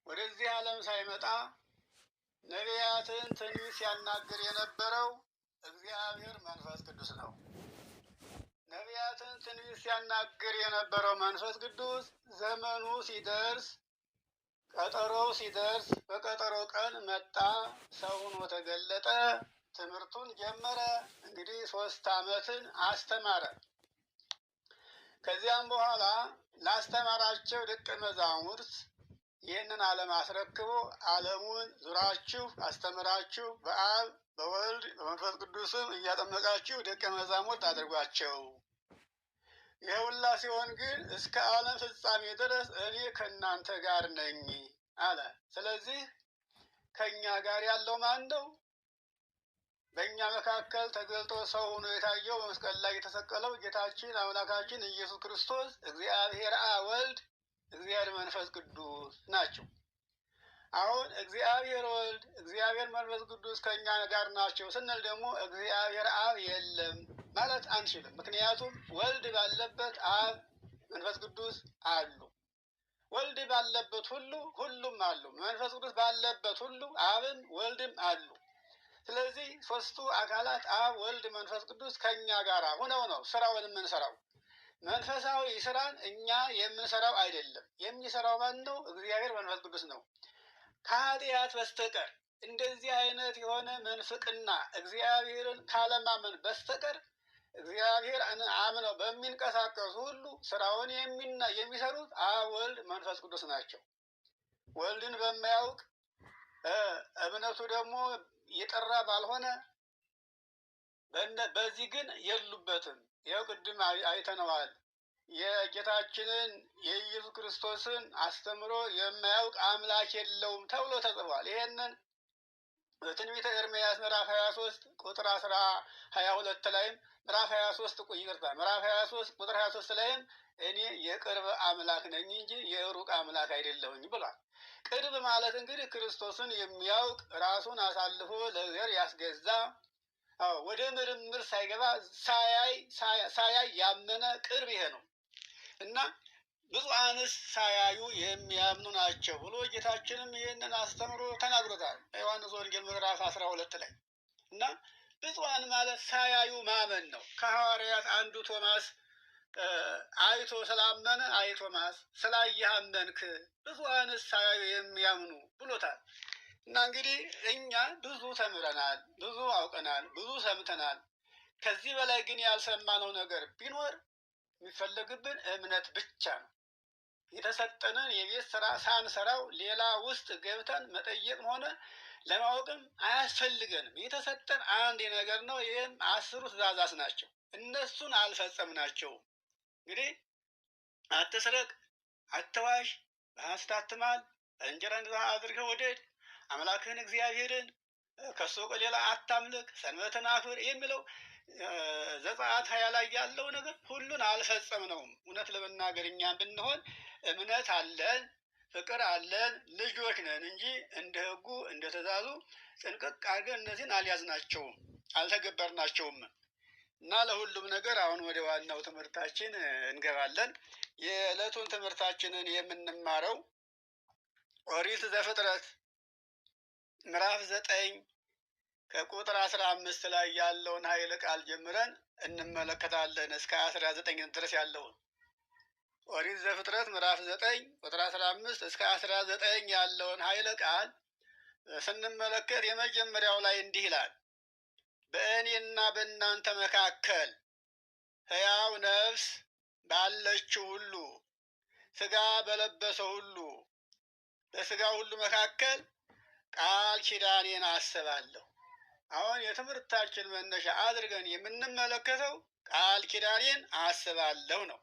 ወደዚህ ዓለም ሳይመጣ ነቢያትን ትንቢት ሲያናግር የነበረው እግዚአብሔር መንፈስ ቅዱስ ነው። ነቢያትን ትንቢት ሲያናግር የነበረው መንፈስ ቅዱስ ዘመኑ ሲደርስ፣ ቀጠሮው ሲደርስ በቀጠሮ ቀን መጣ፣ ሰው ሆኖ ተገለጠ፣ ትምህርቱን ጀመረ። እንግዲህ 3 ዓመትን አስተማረ። ከዚያም በኋላ ላስተማራቸው ደቀ መዛሙርት ይህንን ዓለም አስረክቦ ዓለሙን ዙራችሁ አስተምራችሁ በአብ በወልድ በመንፈስ ቅዱስም እያጠመቃችሁ ደቀ መዛሙርት አድርጓቸው። ይህ ሁላ ሲሆን ግን እስከ ዓለም ፍጻሜ ድረስ እኔ ከእናንተ ጋር ነኝ አለ። ስለዚህ ከእኛ ጋር ያለው ማን ነው? በእኛ መካከል ተገልጦ ሰው ሆኖ የታየው በመስቀል ላይ የተሰቀለው ጌታችን አምላካችን ኢየሱስ ክርስቶስ እግዚአብሔር አብ ወልድ እግዚአብሔር መንፈስ ቅዱስ ናቸው። አሁን እግዚአብሔር ወልድ እግዚአብሔር መንፈስ ቅዱስ ከእኛ ጋር ናቸው ስንል ደግሞ እግዚአብሔር አብ የለም ማለት አንችልም። ምክንያቱም ወልድ ባለበት አብ መንፈስ ቅዱስ አሉ። ወልድ ባለበት ሁሉ ሁሉም አሉ። መንፈስ ቅዱስ ባለበት ሁሉ አብም ወልድም አሉ። ስለዚህ 3ቱ አካላት አብ ወልድ መንፈስ ቅዱስ ከእኛ ጋር ሆነው ነው ስራውን የምንሰራው። መንፈሳዊ ስራን እኛ የምንሰራው አይደለም። የሚሰራው ማን ነው? እግዚአብሔር መንፈስ ቅዱስ ነው። ከኃጢአት በስተቀር እንደዚህ አይነት የሆነ መንፍቅና እግዚአብሔርን ካለማመን በስተቀር እግዚአብሔር አምነው በሚንቀሳቀሱ ሁሉ ስራውን የሚሰሩት አብ ወልድ መንፈስ ቅዱስ ናቸው። ወልድን በማያውቅ እምነቱ ደግሞ የጠራ ባልሆነ በዚህ ግን የሉበትም። ይኸው ቅድም አይተነዋል። የጌታችንን የኢየሱስ ክርስቶስን አስተምሮ የማያውቅ አምላክ የለውም ተብሎ ተጽፏል። ይሄንን በትንቢተ ኤርምያስ ምዕራፍ 23 ቁጥር 22 ላይም ምዕራፍ 23 ቁጥር 23 ላይም እኔ የቅርብ አምላክ ነኝ እንጂ የሩቅ አምላክ አይደለሁኝ ብሏል። ቅርብ ማለት እንግዲህ ክርስቶስን የሚያውቅ ራሱን አሳልፎ ለእግዚአብሔር ያስገዛ ወደ ምርምር ሳይገባ ሳያይ ያመነ ቅርብ ይሄ ነው እና ብዙኃንስ ሳያዩ የሚያምኑ ናቸው ብሎ ጌታችንም ይህንን አስተምሮ ተናግሮታል በዮሐንስ ወንጌል ምዕራፍ 12 ላይ እና ብዙኃን ማለት ሳያዩ ማመን ነው። ከሐዋርያት አንዱ ቶማስ አይቶ ስላመነ አይ ቶማስ ስላየህ አመንክ፣ ብዙኃንስ ሳያዩ የሚያምኑ ብሎታል። እና እንግዲህ እኛ ብዙ ተምረናል፣ ብዙ አውቀናል፣ ብዙ ሰምተናል። ከዚህ በላይ ግን ያልሰማነው ነገር ቢኖር የሚፈለግብን እምነት ብቻ ነው። የተሰጠንን የቤት ስራ ሳንሰራው ሌላ ውስጥ ገብተን መጠየቅም ሆነ ለማወቅም አያስፈልገንም። የተሰጠን አንድ ነገር ነው። ይህም 10ቱ ትእዛዛት ናቸው። እነሱን አልፈጸምናቸውም። እንግዲህ አትስረቅ፣ አትዋሽ፣ በሐሰት አትማል፣ እንጀራን አድርገህ ውደድ፣ አምላክህን እግዚአብሔርን ከሱ ሌላ አታምልክ፣ ሰንበትን አክብር የሚለው ዘጸአት 20 ላይ ያለው ነገር ሁሉን አልፈጸምነውም። እውነት ለመናገር እኛም ብንሆን እምነት አለን፣ ፍቅር አለን፣ ልጆች ነን እንጂ እንደ ሕጉ እንደ ትእዛዙ ጥንቅቅ አድርገን እነዚህን አልያዝናቸውም፣ አልተገበርናቸውም። እና ለሁሉም ነገር አሁን ወደ ዋናው ትምህርታችን እንገባለን። የዕለቱን ትምህርታችንን የምንማረው ኦሪት ዘፍጥረት ምዕራፍ 9 ከቁጥር 15 ላይ ያለውን ኃይለ ቃል ጀምረን እንመለከታለን እስከ 19 ድረስ ያለውን። ኦሪት ዘፍጥረት ምዕራፍ 9 ቁጥር 15 እስከ 19 ያለውን ኃይለ ቃል ስንመለከት የመጀመሪያው ላይ እንዲህ ይላል። በእኔና በእናንተ መካከል ሕያው ነፍስ ባለችው ሁሉ ሥጋ በለበሰው ሁሉ በሥጋ ሁሉ መካከል ቃል ኪዳኔን አስባለሁ። አሁን የትምህርታችን መነሻ አድርገን የምንመለከተው ቃል ኪዳኔን አስባለሁ ነው።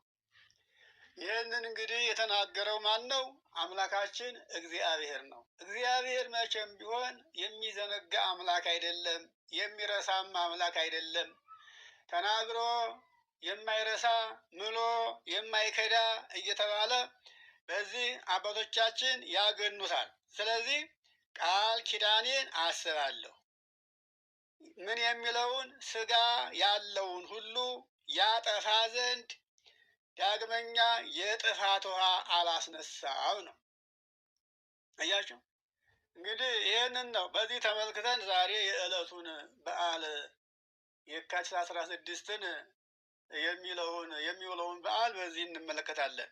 ይህንን እንግዲህ የተናገረው ማን ነው? አምላካችን እግዚአብሔር ነው። እግዚአብሔር መቼም ቢሆን የሚዘነጋ አምላክ አይደለም፣ የሚረሳም አምላክ አይደለም። ተናግሮ የማይረሳ ምሎ የማይከዳ እየተባለ በዚህ አባቶቻችን ያገኑታል። ስለዚህ ቃል ኪዳኔን አስባለሁ ምን የሚለውን ሥጋ ያለውን ሁሉ ያጠፋ ዘንድ ዳግመኛ የጥፋት ውሃ አላስነሳው ነው። አያችሁ እንግዲህ ይህንን ነው በዚህ ተመልክተን ዛሬ የዕለቱን በዓል የካቲት 16ን የሚውለውን በዓል በዚህ እንመለከታለን።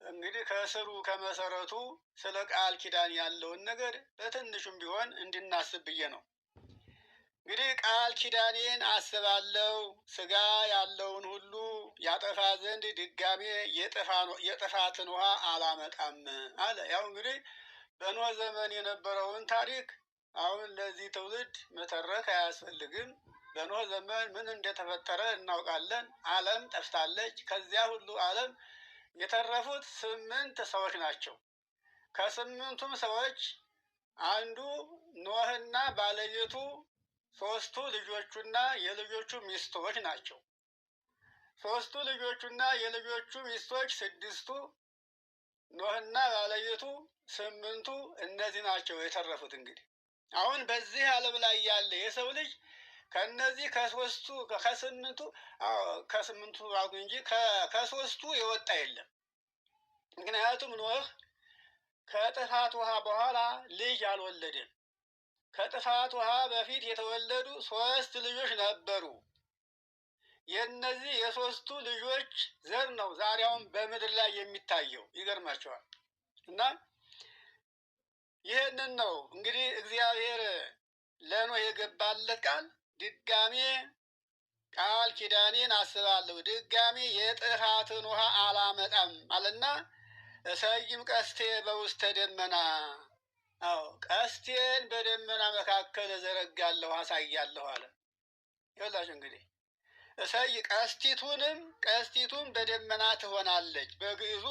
እንግዲህ ከስሩ ከመሰረቱ ስለ ቃል ኪዳን ያለውን ነገር በትንሹም ቢሆን እንድናስብ ብዬ ነው። እንግዲህ ቃል ኪዳኔን አስባለሁ ስጋ ያለውን ሁሉ ያጠፋ ዘንድ ድጋሜ የጥፋትን ውሃ አላመጣም አለ። ያው እንግዲህ በኖህ ዘመን የነበረውን ታሪክ አሁን ለዚህ ትውልድ መተረክ አያስፈልግም። በኖህ ዘመን ምን እንደተፈጠረ እናውቃለን። ዓለም ጠፍታለች። ከዚያ ሁሉ ዓለም የተረፉት 8 ሰዎች ናቸው። ከ8ቱም ሰዎች አንዱ ኖህና ባለቤቱ 3ቱ ልጆቹና የልጆቹ ሚስቶች ናቸው። 3ቱ ልጆቹና የልጆቹ ሚስቶች 6ቱ፣ ኖህና ባለቤቱ 8ቱ እነዚህ ናቸው የተረፉት። እንግዲህ አሁን በዚህ ዓለም ላይ ያለ የሰው ልጅ ከነዚህ ከስምንቱ አልኩ እንጂ ከ3ቱ የወጣ የለም። ምክንያቱም ኖህ ከጥፋት ውሃ በኋላ ልጅ አልወለደም። ከጥፋት ውሃ በፊት የተወለዱ 3 ልጆች ነበሩ። የነዚህ የ3ቱ ልጆች ዘር ነው ዛሬውን በምድር ላይ የሚታየው። ይገርማቸዋል። እና ይህንን ነው እንግዲህ እግዚአብሔር ለኖህ የገባለት ቃል ድጋሜ ቃል ኪዳኔን አስባለሁ ድጋሜ የጥፋትን ውሃ አላመጣም አለና እሰይም ቀስቴ በውስተ ደመና፣ አዎ ቀስቴን በደመና መካከል እዘረጋለሁ አሳያለሁ አለ። ይኸውላችሁ እንግዲህ እሰይ ቀስቲቱም በደመና ትሆናለች። በግዕዙ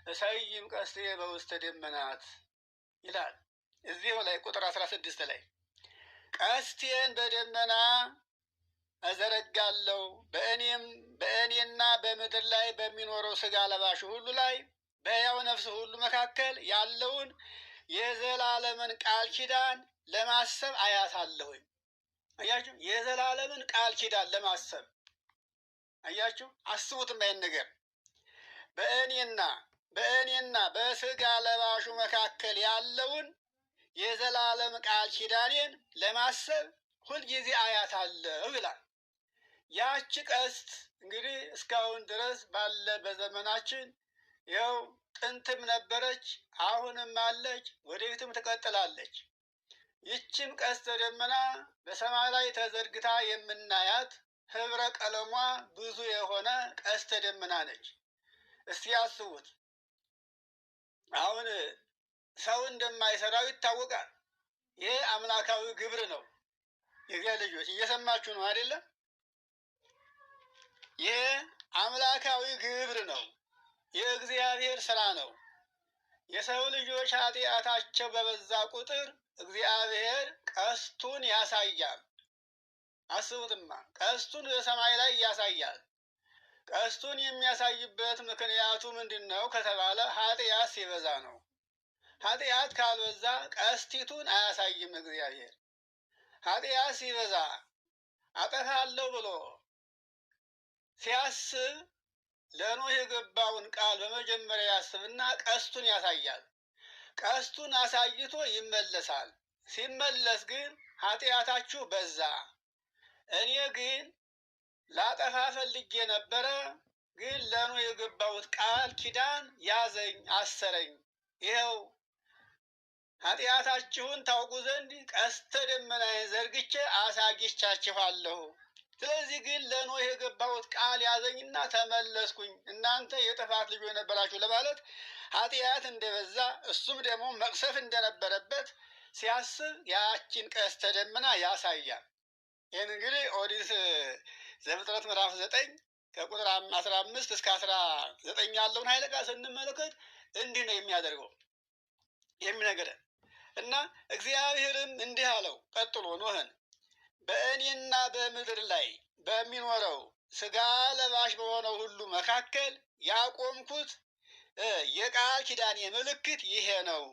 እሰይም ቀስቴ በውስተ ደመናት ይላል። እዚሁ ላይ ቁጥር 16 ላይ ቀስቴን በደመና እዘረጋለሁ በእኔና በምድር ላይ በሚኖረው ስጋ ለባሽ ሁሉ ላይ በሕያው ነፍስ ሁሉ መካከል ያለውን የዘላለምን ቃል ኪዳን ለማሰብ አያታለሁኝ። አያችሁ፣ የዘላለምን ቃል ኪዳን ለማሰብ አያችሁ፣ አስቡትም አይን ነገር በእኔና በስጋ ለባሹ መካከል ያለውን የዘላለም ቃል ኪዳኔን ለማሰብ ሁልጊዜ አያታለሁ ይላል። ያቺ ቀስት እንግዲህ እስካሁን ድረስ ባለ በዘመናችን ይኸው ጥንትም ነበረች፣ አሁንም አለች፣ ወደፊትም ትቀጥላለች። ይችም ቀስተ ደመና በሰማይ ላይ ተዘርግታ የምናያት ህብረ ቀለሟ ብዙ የሆነ ቀስተ ደመና ነች። እስቲ ያስቡት። አሁን ሰው እንደማይሰራው ይታወቃል። ይህ አምላካዊ ግብር ነው። የእግዚአብሔር ልጆች እየሰማችሁ ነው አይደለም? ይህ አምላካዊ ግብር ነው። የእግዚአብሔር ስራ ነው። የሰው ልጆች ኃጢአታቸው በበዛ ቁጥር እግዚአብሔር ቀስቱን ያሳያል። አስቡትማ፣ ቀስቱን በሰማይ ላይ ያሳያል። ቀስቱን የሚያሳይበት ምክንያቱ ምንድን ነው ከተባለ ኃጢአት ሲበዛ ነው። ኃጢአት ካልበዛ ቀስቲቱን አያሳይም እግዚአብሔር። ኃጢአት ሲበዛ አጠፋለሁ ብሎ ሲያስብ ለኖህ የገባውን ቃል በመጀመሪያ ያስብና ቀስቱን ያሳያል። ቀስቱን አሳይቶ ይመለሳል። ሲመለስ ግን ኃጢአታችሁ በዛ፣ እኔ ግን ላጠፋ ፈልጌ ነበረ፣ ግን ለኖህ የገባሁት ቃል ኪዳን ያዘኝ፣ አሰረኝ። ይኸው ኃጢአታችሁን ታውቁ ዘንድ ቀስተ ደመናዬን ዘርግቼ አሳጊቻችኋለሁ። ስለዚህ ግን ለኖህ የገባሁት ቃል ያዘኝና ተመለስኩኝ። እናንተ የጥፋት ልጆች ነበራችሁ ለማለት ኃጢአት እንደበዛ እሱም ደግሞ መቅሰፍ እንደነበረበት ሲያስብ ያችን ቀስተ ደመና ያሳያል። ይህን እንግዲህ ኦሪት ዘፍጥረት ምዕራፍ 9 ከቁጥር 15 እስከ 19 ያለውን ኃይለ ቃል ስንመለከት እንዲህ ነው የሚያደርገው የሚነግረን እና እግዚአብሔርም እንዲህ አለው ቀጥሎ ኖህን በእኔና በምድር ላይ በሚኖረው ስጋ ለባሽ በሆነው ሁሉ መካከል ያቆምኩት የቃል ኪዳኔ ምልክት ይሄ ነው።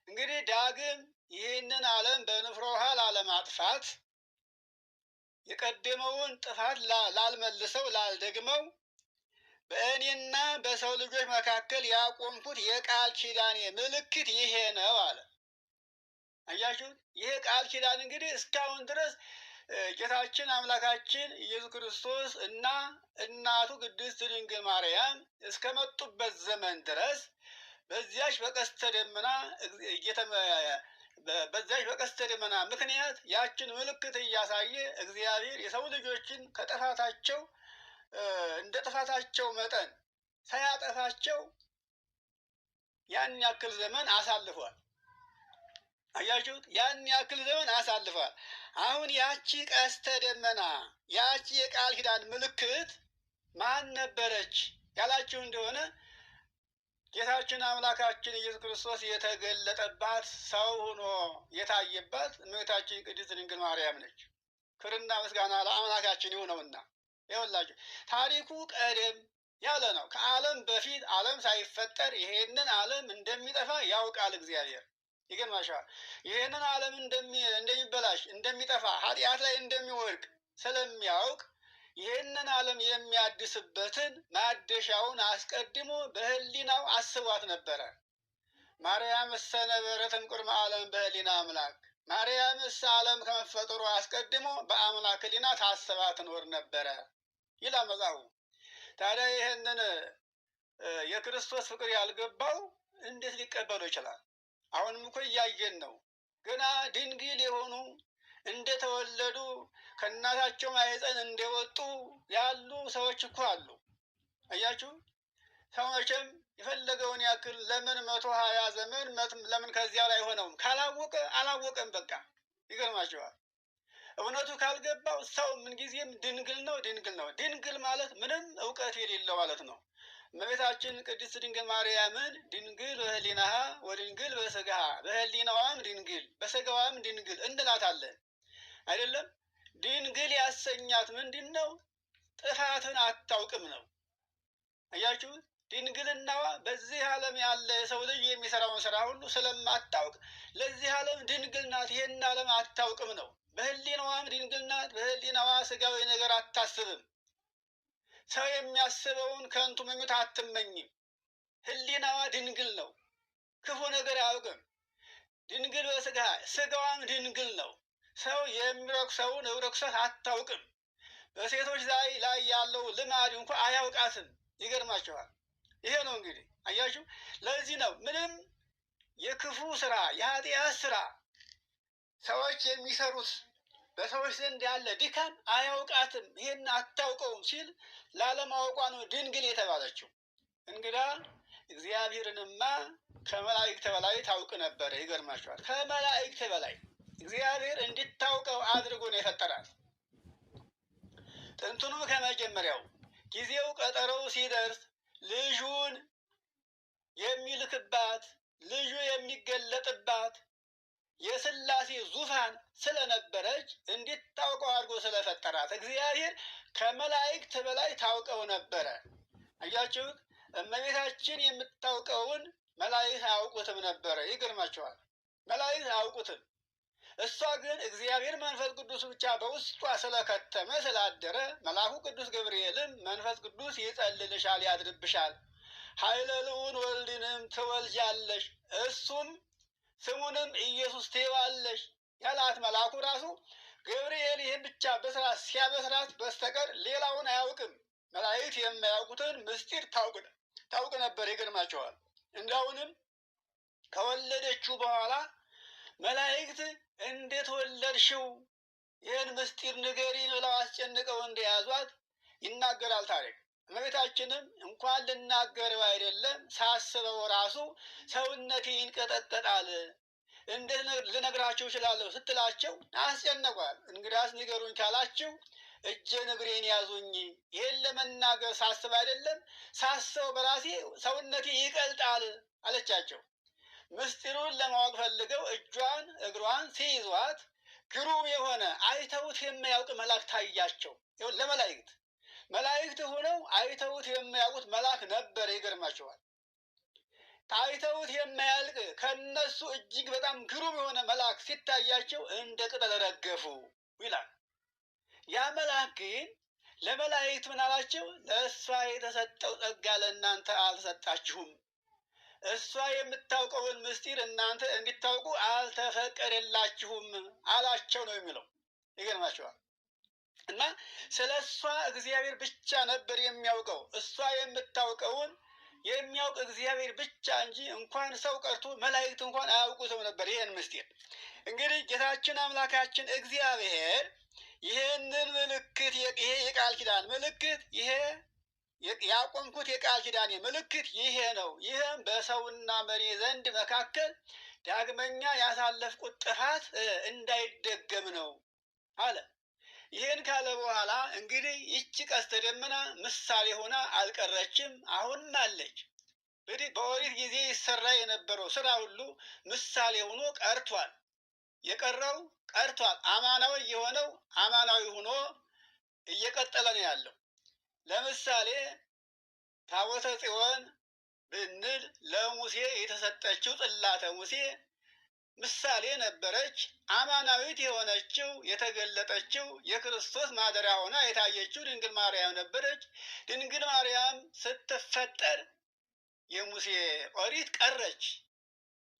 እንግዲህ ዳግም ይህንን ዓለም በንፍሮ ውሃ ላለማጥፋት የቀደመውን ጥፋት ላልመልሰው ላልደግመው በእኔና በሰው ልጆች መካከል ያቆምኩት የቃል ኪዳኔ ምልክት ይሄ ነው አለ። አያችሁት? ይሄ ቃል ኪዳን እንግዲህ እስካሁን ድረስ ጌታችን አምላካችን ኢየሱስ ክርስቶስ እና እናቱ ቅድስት ድንግል ማርያም እስከመጡበት ዘመን ድረስ በዚያች በቀስተ ደመና በዚያች በቀስተ ደመና ምክንያት ያችን ምልክት እያሳየ እግዚአብሔር የሰው ልጆችን ከጥፋታቸው እንደ ጥፋታቸው መጠን ሳያጠፋቸው ያን ያክል ዘመን አሳልፏል። አያችሁት? ያን ያክል ዘመን አሳልፏል። አሁን ያቺ ቀስተ ደመና ያቺ የቃል ኪዳን ምልክት ማን ነበረች ያላችሁ እንደሆነ ጌታችን አምላካችን ኢየሱስ ክርስቶስ የተገለጠባት ሰው ሆኖ የታየባት እመቤታችን ቅድስት ድንግል ማርያም ነች። ክብርና ምስጋና ለአምላካችን ይሁነውና ይኸውላችሁ ታሪኩ ቀደም ያለ ነው። ከዓለም በፊት ዓለም ሳይፈጠር ይሄንን ዓለም እንደሚጠፋ ያውቃል እግዚአብሔር። ይገርማችኋል። ይሄንን ዓለም እንደሚበላሽ እንደሚጠፋ ኃጢአት ላይ እንደሚወድቅ ስለሚያውቅ ይህንን ዓለም የሚያድስበትን ማደሻውን አስቀድሞ በህሊናው አስቧት ነበረ። ማርያም እሰ ነበረትም ቅድመ ዓለም በህሊና አምላክ። ማርያም እሰ ዓለም ከመፈጠሩ አስቀድሞ በአምላክ ህሊና ታስባ ትኖር ነበረ ይላል መጽሐፉ። ታዲያ ይህንን የክርስቶስ ፍቅር ያልገባው እንዴት ሊቀበሉ ይችላል? አሁንም እኮ እያየን ነው። ገና ድንግል የሆኑ እንደተወለዱ ከእናታቸው ማኅፀን እንደወጡ ያሉ ሰዎች እኮ አሉ። አያችሁ፣ ሰው መቼም የፈለገውን ያክል ለምን 120 ዘመን ለምን ከዚያ ላይ ሆነውም ካላወቀ አላወቀም በቃ። ይገርማቸዋል። እውነቱ ካልገባው ሰው ምንጊዜም ድንግል ነው። ድንግል ማለት ምንም እውቀት የሌለው ማለት ነው። እመቤታችን ቅድስት ድንግል ማርያምን ድንግል በህሊናሃ ወድንግል በስጋሃ፣ በህሊናዋም ድንግል በስጋዋም ድንግል እንላታለን አይደለም። ድንግል ያሰኛት ምንድን ነው? ጥፋትን አታውቅም ነው። አያችሁ፣ ድንግልናዋ በዚህ ዓለም ያለ የሰው ልጅ የሚሰራውን ስራ ሁሉ ስለማታውቅ ለዚህ ዓለም ድንግል ናት። ይሄን ዓለም አታውቅም ነው። በህሊናዋም ድንግል ናት። በህሊናዋ ስጋዊ ነገር አታስብም። ሰው የሚያስበውን ከንቱ ምኞት አትመኝም። ህሊናዋ ድንግል ነው። ክፉ ነገር አያውቅም። ድንግል በስጋ ስጋዋም ድንግል ነው። ሰው የሚረክሰውን ርኩሰት አታውቅም። በሴቶች ላይ ያለው ልማድ እንኳ አያውቃትም። ይገርማችኋል። ይሄ ነው እንግዲህ አያችሁ። ለዚህ ነው ምንም የክፉ ስራ የኃጢአት ስራ ሰዎች የሚሰሩት በሰዎች ዘንድ ያለ ድካም አያውቃትም። ይሄን አታውቀውም ሲል ላለማወቋ ነው ድንግል የተባለችው። እንግዳ እግዚአብሔርንማ ከመላእክት በላይ ታውቅ ነበረ። ይገርማችኋል። ከመላእክት በላይ እግዚአብሔር እንድታውቀው አድርጎ ነው የፈጠራት። ጥንቱንም ከመጀመሪያው ጊዜው ቀጠሮው ሲደርስ ልጁን የሚልክባት ልጁ የሚገለጥባት የሥላሴ ዙፋን ስለነበረች እንድታውቀው አድርጎ ስለፈጠራት እግዚአብሔር ከመላእክት በላይ ታውቀው ነበረ። አያችሁት? እመቤታችን የምታውቀውን መላእክት አያውቁትም ነበረ። ይገርማችኋል። መላእክት አያውቁትም። እሷ ግን እግዚአብሔር መንፈስ ቅዱስ ብቻ በውስጧ ስለከተመ ስላደረ መልአኩ ቅዱስ ገብርኤልም መንፈስ ቅዱስ ይጸልልሻል፣ ያድርብሻል፣ ኃይለ ልዑል ወልድንም ትወልጃለሽ፣ እሱም ስሙንም ኢየሱስ ትይዋለሽ ያላት መልአኩ ራሱ ገብርኤል ይህን ብቻ በስራት ሲያበስራት በስተቀር ሌላውን አያውቅም። መላእክት የማያውቁትን ምስጢር ታውቅ ነበር። ይገርማቸዋል። እንዳውንም ከወለደችው በኋላ መላእክት እንዴት ወለድሽው ይህን ምስጢር ንገሪን ብለው አስጨንቀው እንደያዟት ይናገራል ታሪክ። እመቤታችንም እንኳን ልናገረው አይደለም ሳስበው ራሱ ሰውነቴ ይንቀጠቀጣል፣ እንዴት ልነግራችሁ እችላለሁ ስትላቸው አስጨነቋል። እንግዳስ ንገሩኝ ካላችሁ እጄን እግሬን ያዙኝ፣ ይህን ለመናገር ሳስብ አይደለም ሳስበው በራሴ ሰውነቴ ይቀልጣል አለቻቸው። ምስጢሩን ለማወቅ ፈልገው እጇን እግሯን ሲይዟት ግሩም የሆነ አይተውት የማያውቅ መልአክ ታያቸው። ለመላእክት መላእክት ሆነው አይተውት የማያውቁት መልአክ ነበር። ይገርማቸዋል። አይተውት የማያልቅ ከነሱ እጅግ በጣም ግሩም የሆነ መልአክ ሲታያቸው እንደ ቅጠል ረገፉ ይላል። ያ መልአክ ግን ለመላእክት ምን አላቸው? ለእሷ የተሰጠው ጸጋ ለእናንተ አልተሰጣችሁም። እሷ የምታውቀውን ምስጢር እናንተ እንድታውቁ አልተፈቀደላችሁም አላቸው ነው የሚለው። ይገርማችኋል። እና ስለ እሷ እግዚአብሔር ብቻ ነበር የሚያውቀው። እሷ የምታውቀውን የሚያውቅ እግዚአብሔር ብቻ እንጂ እንኳን ሰው ቀርቶ መላእክት እንኳን አያውቁትም ነበር ይህን ምስጢር። እንግዲህ ጌታችን አምላካችን እግዚአብሔር ይህንን ምልክት ይሄ የቃል ኪዳን ምልክት ይሄ ያቆምኩት የቃል ኪዳኔ ምልክት ይሄ ነው። ይህም በሰውና በእኔ ዘንድ መካከል ዳግመኛ ያሳለፍኩት ጥፋት እንዳይደገም ነው አለ። ይህን ካለ በኋላ እንግዲህ ይቺ ቀስተ ደመና ምሳሌ ሆና አልቀረችም፣ አሁንም አለች። እንግዲህ በኦሪት ጊዜ ይሰራ የነበረው ስራ ሁሉ ምሳሌ ሆኖ ቀርቷል። የቀረው ቀርቷል። አማናዊ የሆነው አማናዊ ሆኖ እየቀጠለ ነው ያለው። ለምሳሌ ታቦተ ጽዮን ብንል ለሙሴ የተሰጠችው ጽላተ ሙሴ ምሳሌ ነበረች። አማናዊት የሆነችው የተገለጠችው የክርስቶስ ማደሪያ ሆና የታየችው ድንግል ማርያም ነበረች። ድንግል ማርያም ስትፈጠር የሙሴ ኦሪት ቀረች።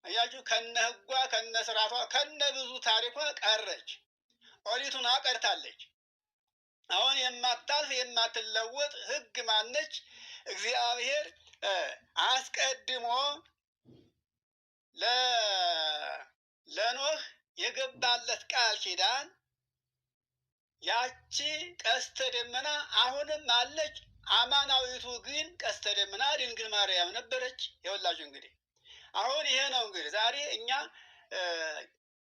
አያችሁ፣ ከነ ሕጓ ከነ ስርዓቷ ከነ ብዙ ታሪኳ ቀረች። ኦሪቱን ቀርታለች። አሁን የማታልፍ የማትለወጥ ሕግ ማነች? እግዚአብሔር አስቀድሞ ለኖህ የገባለት ቃል ኪዳን ያቺ ቀስተ ደመና አሁንም አለች። አማናዊቱ ግን ቀስተ ደመና ድንግል ማርያም ነበረች። የወላጁ እንግዲህ አሁን ይሄ ነው እንግዲህ ዛሬ እኛ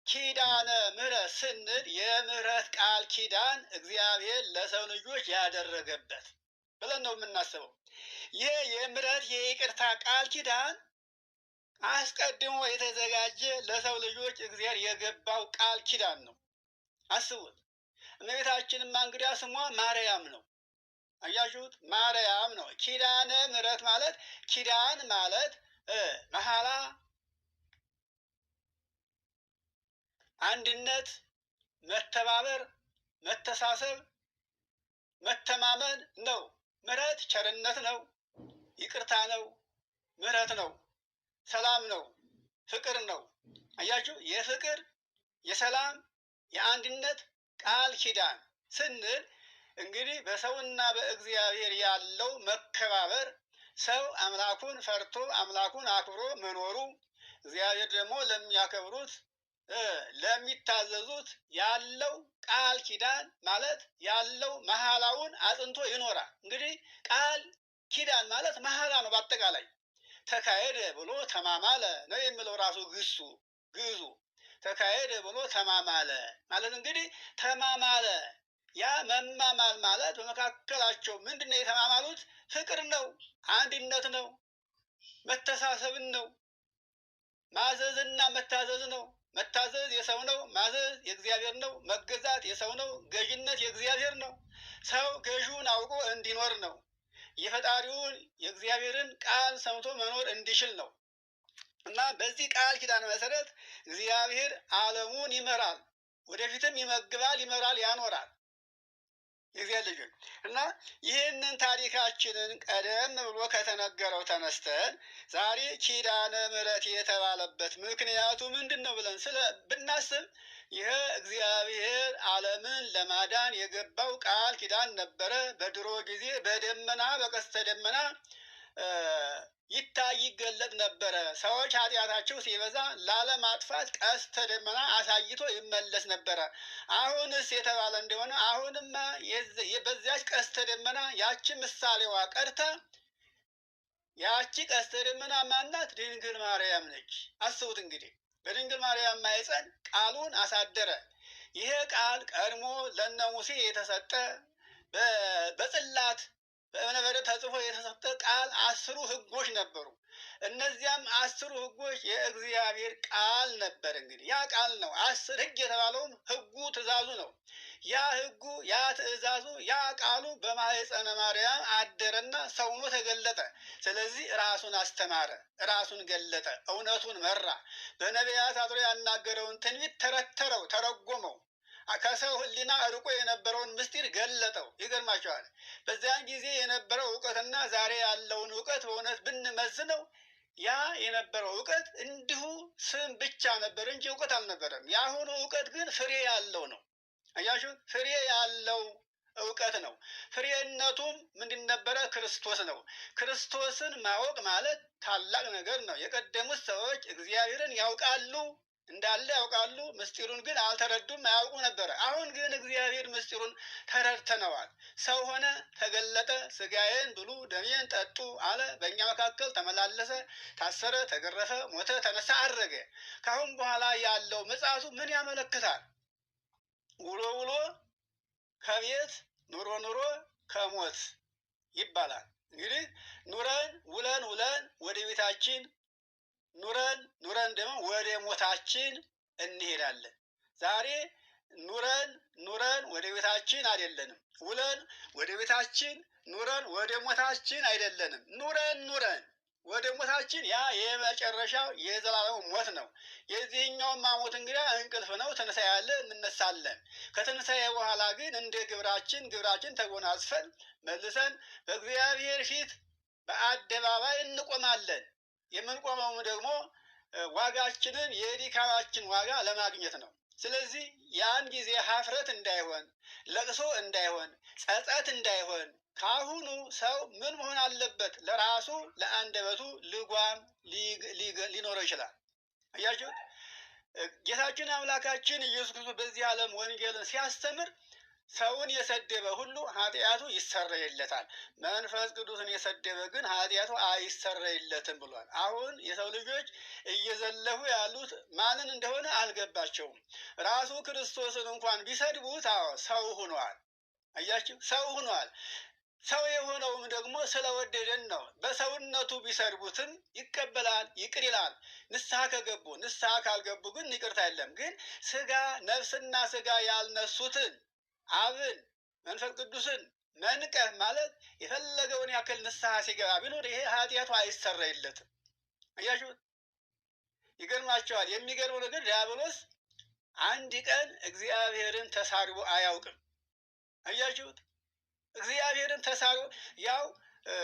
ኪዳነ ምሕረት ስንል የምሕረት ቃል ኪዳን እግዚአብሔር ለሰው ልጆች ያደረገበት ብለን ነው የምናስበው። ይሄ የምሕረት የይቅርታ ቃል ኪዳን አስቀድሞ የተዘጋጀ ለሰው ልጆች እግዚአብሔር የገባው ቃል ኪዳን ነው። አስቡት። እመቤታችንማ እንግዲያ ስሟ ማርያም ነው። አያችሁት? ማርያም ነው። ኪዳነ ምሕረት ማለት ኪዳን ማለት መሐላ፣ አንድነት፣ መተባበር፣ መተሳሰብ፣ መተማመን ነው። ምሕረት ቸርነት ነው፣ ይቅርታ ነው፣ ምሕረት ነው፣ ሰላም ነው፣ ፍቅር ነው። አያችሁ፣ የፍቅር የሰላም የአንድነት ቃል ኪዳን ስንል እንግዲህ በሰውና በእግዚአብሔር ያለው መከባበር፣ ሰው አምላኩን ፈርቶ አምላኩን አክብሮ መኖሩ፣ እግዚአብሔር ደግሞ ለሚያከብሩት ለሚታዘዙት ያለው ቃል ኪዳን ማለት ያለው መሐላውን አጽንቶ ይኖራል። እንግዲህ ቃል ኪዳን ማለት መሐላ ነው። በአጠቃላይ ተካሄደ ብሎ ተማማለ ነው የሚለው ራሱ ግዙ ተካሄደ ብሎ ተማማለ ማለት እንግዲህ ተማማለ። ያ መማማል ማለት በመካከላቸው ምንድን ነው የተማማሉት? ፍቅር ነው፣ አንድነት ነው፣ መተሳሰብን ነው፣ ማዘዝና መታዘዝ ነው። መታዘዝ የሰው ነው፣ ማዘዝ የእግዚአብሔር ነው። መገዛት የሰው ነው፣ ገዥነት የእግዚአብሔር ነው። ሰው ገዥውን አውቆ እንዲኖር ነው። የፈጣሪውን የእግዚአብሔርን ቃል ሰምቶ መኖር እንዲችል ነው። እና በዚህ ቃል ኪዳን መሰረት እግዚአብሔር ዓለሙን ይመራል፣ ወደፊትም ይመግባል፣ ይመራል፣ ያኖራል የእግዚአብሔር ልጆች። እና ይህንን ታሪካችንን ቀደም ብሎ ከተነገረው ተነስተን ዛሬ ኪዳነ ምሕረት የተባለበት ምክንያቱ ምንድን ነው ብለን ብናስብ ይህ እግዚአብሔር ዓለምን ለማዳን የገባው ቃል ኪዳን ነበረ። በድሮ ጊዜ በደመና በቀስተ ደመና ይታይ ይገለጥ ነበረ። ሰዎች ኃጢአታቸው ሲበዛ ላለማጥፋት ቀስተ ደመና አሳይቶ ይመለስ ነበረ። አሁንስ የተባለ እንደሆነ አሁንማ በዚያች ቀስተ ደመና ያቺ ምሳሌዋ ቀርታ ያቺ ቀስተ ደመና ማናት? ድንግል ማርያም ነች። አስቡት እንግዲህ በድንግል ማርያም ማኅፀን ቃሉን አሳደረ። ይሄ ቃል ቀድሞ ለነ ሙሴ የተሰጠ በጽላት በእብነበረድ ተጽፎ የተሰጠ ቃል 10 ሕጎች ነበሩ። እነዚያም 10 ሕጎች የእግዚአብሔር ቃል ነበር። እንግዲህ ያ ቃል ነው 10 ሕግ የተባለውም ሕጉ ትእዛዙ ነው። ያ ሕጉ ያ ትእዛዙ ያ ቃሉ በማኅፀነ ማርያም አደረና ሰው ሆኖ ተገለጠ። ስለዚህ ራሱን አስተማረ፣ ራሱን ገለጠ፣ እውነቱን መራ። በነቢያት አድሮ ያናገረውን ትንቢት ተረተረው፣ ተረጎመው። ከሰው ሕሊና ርቆ የነበረውን ምስጢር ገለጠው። ይገርማቸዋል። በዚያን ጊዜ የነበረው እውቀትና ዛሬ ያለውን እውቀት በእውነት ብንመዝነው ያ የነበረው እውቀት እንዲሁ ስም ብቻ ነበር እንጂ እውቀት አልነበረም። የአሁኑ እውቀት ግን ፍሬ ያለው ነው። አያችሁ፣ ፍሬ ያለው እውቀት ነው። ፍሬነቱም ምንድን ነበረ? ክርስቶስ ነው። ክርስቶስን ማወቅ ማለት ታላቅ ነገር ነው። የቀደሙት ሰዎች እግዚአብሔርን ያውቃሉ እንዳለ ያውቃሉ፣ ምስጢሩን ግን አልተረዱም፣ አያውቁ ነበረ። አሁን ግን እግዚአብሔር ምስጢሩን ተረድተነዋል። ሰው ሆነ፣ ተገለጠ፣ ስጋዬን ብሉ ደሜን ጠጡ አለ፣ በእኛ መካከል ተመላለሰ፣ ታሰረ፣ ተገረፈ፣ ሞተ፣ ተነሳ፣ አረገ። ካሁን በኋላ ያለው ምጽአቱ ምን ያመለክታል? ውሎ ውሎ ከቤት ኑሮ ኑሮ ከሞት ይባላል። እንግዲህ ኑረን ውለን ወደ ቤታችን ኑረን ደግሞ ወደ ሞታችን እንሄዳለን። ዛሬ ኑረን ወደ ቤታችን አይደለንም። ውለን ወደ ቤታችን፣ ኑረን ወደ ሞታችን አይደለንም። ኑረን ወደ ሞታችን፣ ያ የመጨረሻው የዘላለም ሞት ነው። የዚህኛው ሞት እንግዲህ እንቅልፍ ነው። ትንሣኤ ያለ እንነሳለን። ከትንሣኤ በኋላ ግን እንደ ግብራችን ተጎናጽፈን መልሰን በእግዚአብሔር ፊት በአደባባይ እንቆማለን። የምንቆመውም ደግሞ ዋጋችንን የድካማችን ዋጋ ለማግኘት ነው። ስለዚህ ያን ጊዜ ሀፍረት እንዳይሆን፣ ለቅሶ እንዳይሆን፣ ጸጸት እንዳይሆን ካሁኑ ሰው ምን መሆን አለበት? ለራሱ ለአንደበቱ ልጓም ሊኖረው ይችላል። አያችሁት? ጌታችን አምላካችን ኢየሱስ ክርስቶስ በዚህ ዓለም ወንጌልን ሲያስተምር ሰውን የሰደበ ሁሉ ኃጢአቱ ይሰረይለታል፣ መንፈስ ቅዱስን የሰደበ ግን ኃጢአቱ አይሰረይለትም ብሏል። አሁን የሰው ልጆች እየዘለፉ ያሉት ማንን እንደሆነ አልገባቸውም። ራሱ ክርስቶስን እንኳን ቢሰድቡት ሰው ሆኗል። አያችሁ፣ ሰው ሆኗል። ሰው የሆነውም ደግሞ ስለወደደን ነው። በሰውነቱ ቢሰድቡትም ይቀበላል፣ ይቅር ይላል። ንስሐ ከገቡ፣ ንስሐ ካልገቡ ግን ይቅርታ የለም። ግን ስጋ ነፍስና ስጋ ያልነሱትን አብን መንፈስ ቅዱስን መንቀፍ ማለት የፈለገውን ያክል ንስሐ ሲገባ ቢኖር ይሄ ኃጢአቱ አይሰረይለትም። አያችሁት? ይገርማቸዋል። የሚገርመው ነገር ዲያብሎስ አንድ ቀን እግዚአብሔርን ተሳድቦ አያውቅም። አያችሁት? እግዚአብሔርን ተሳድቦ ያው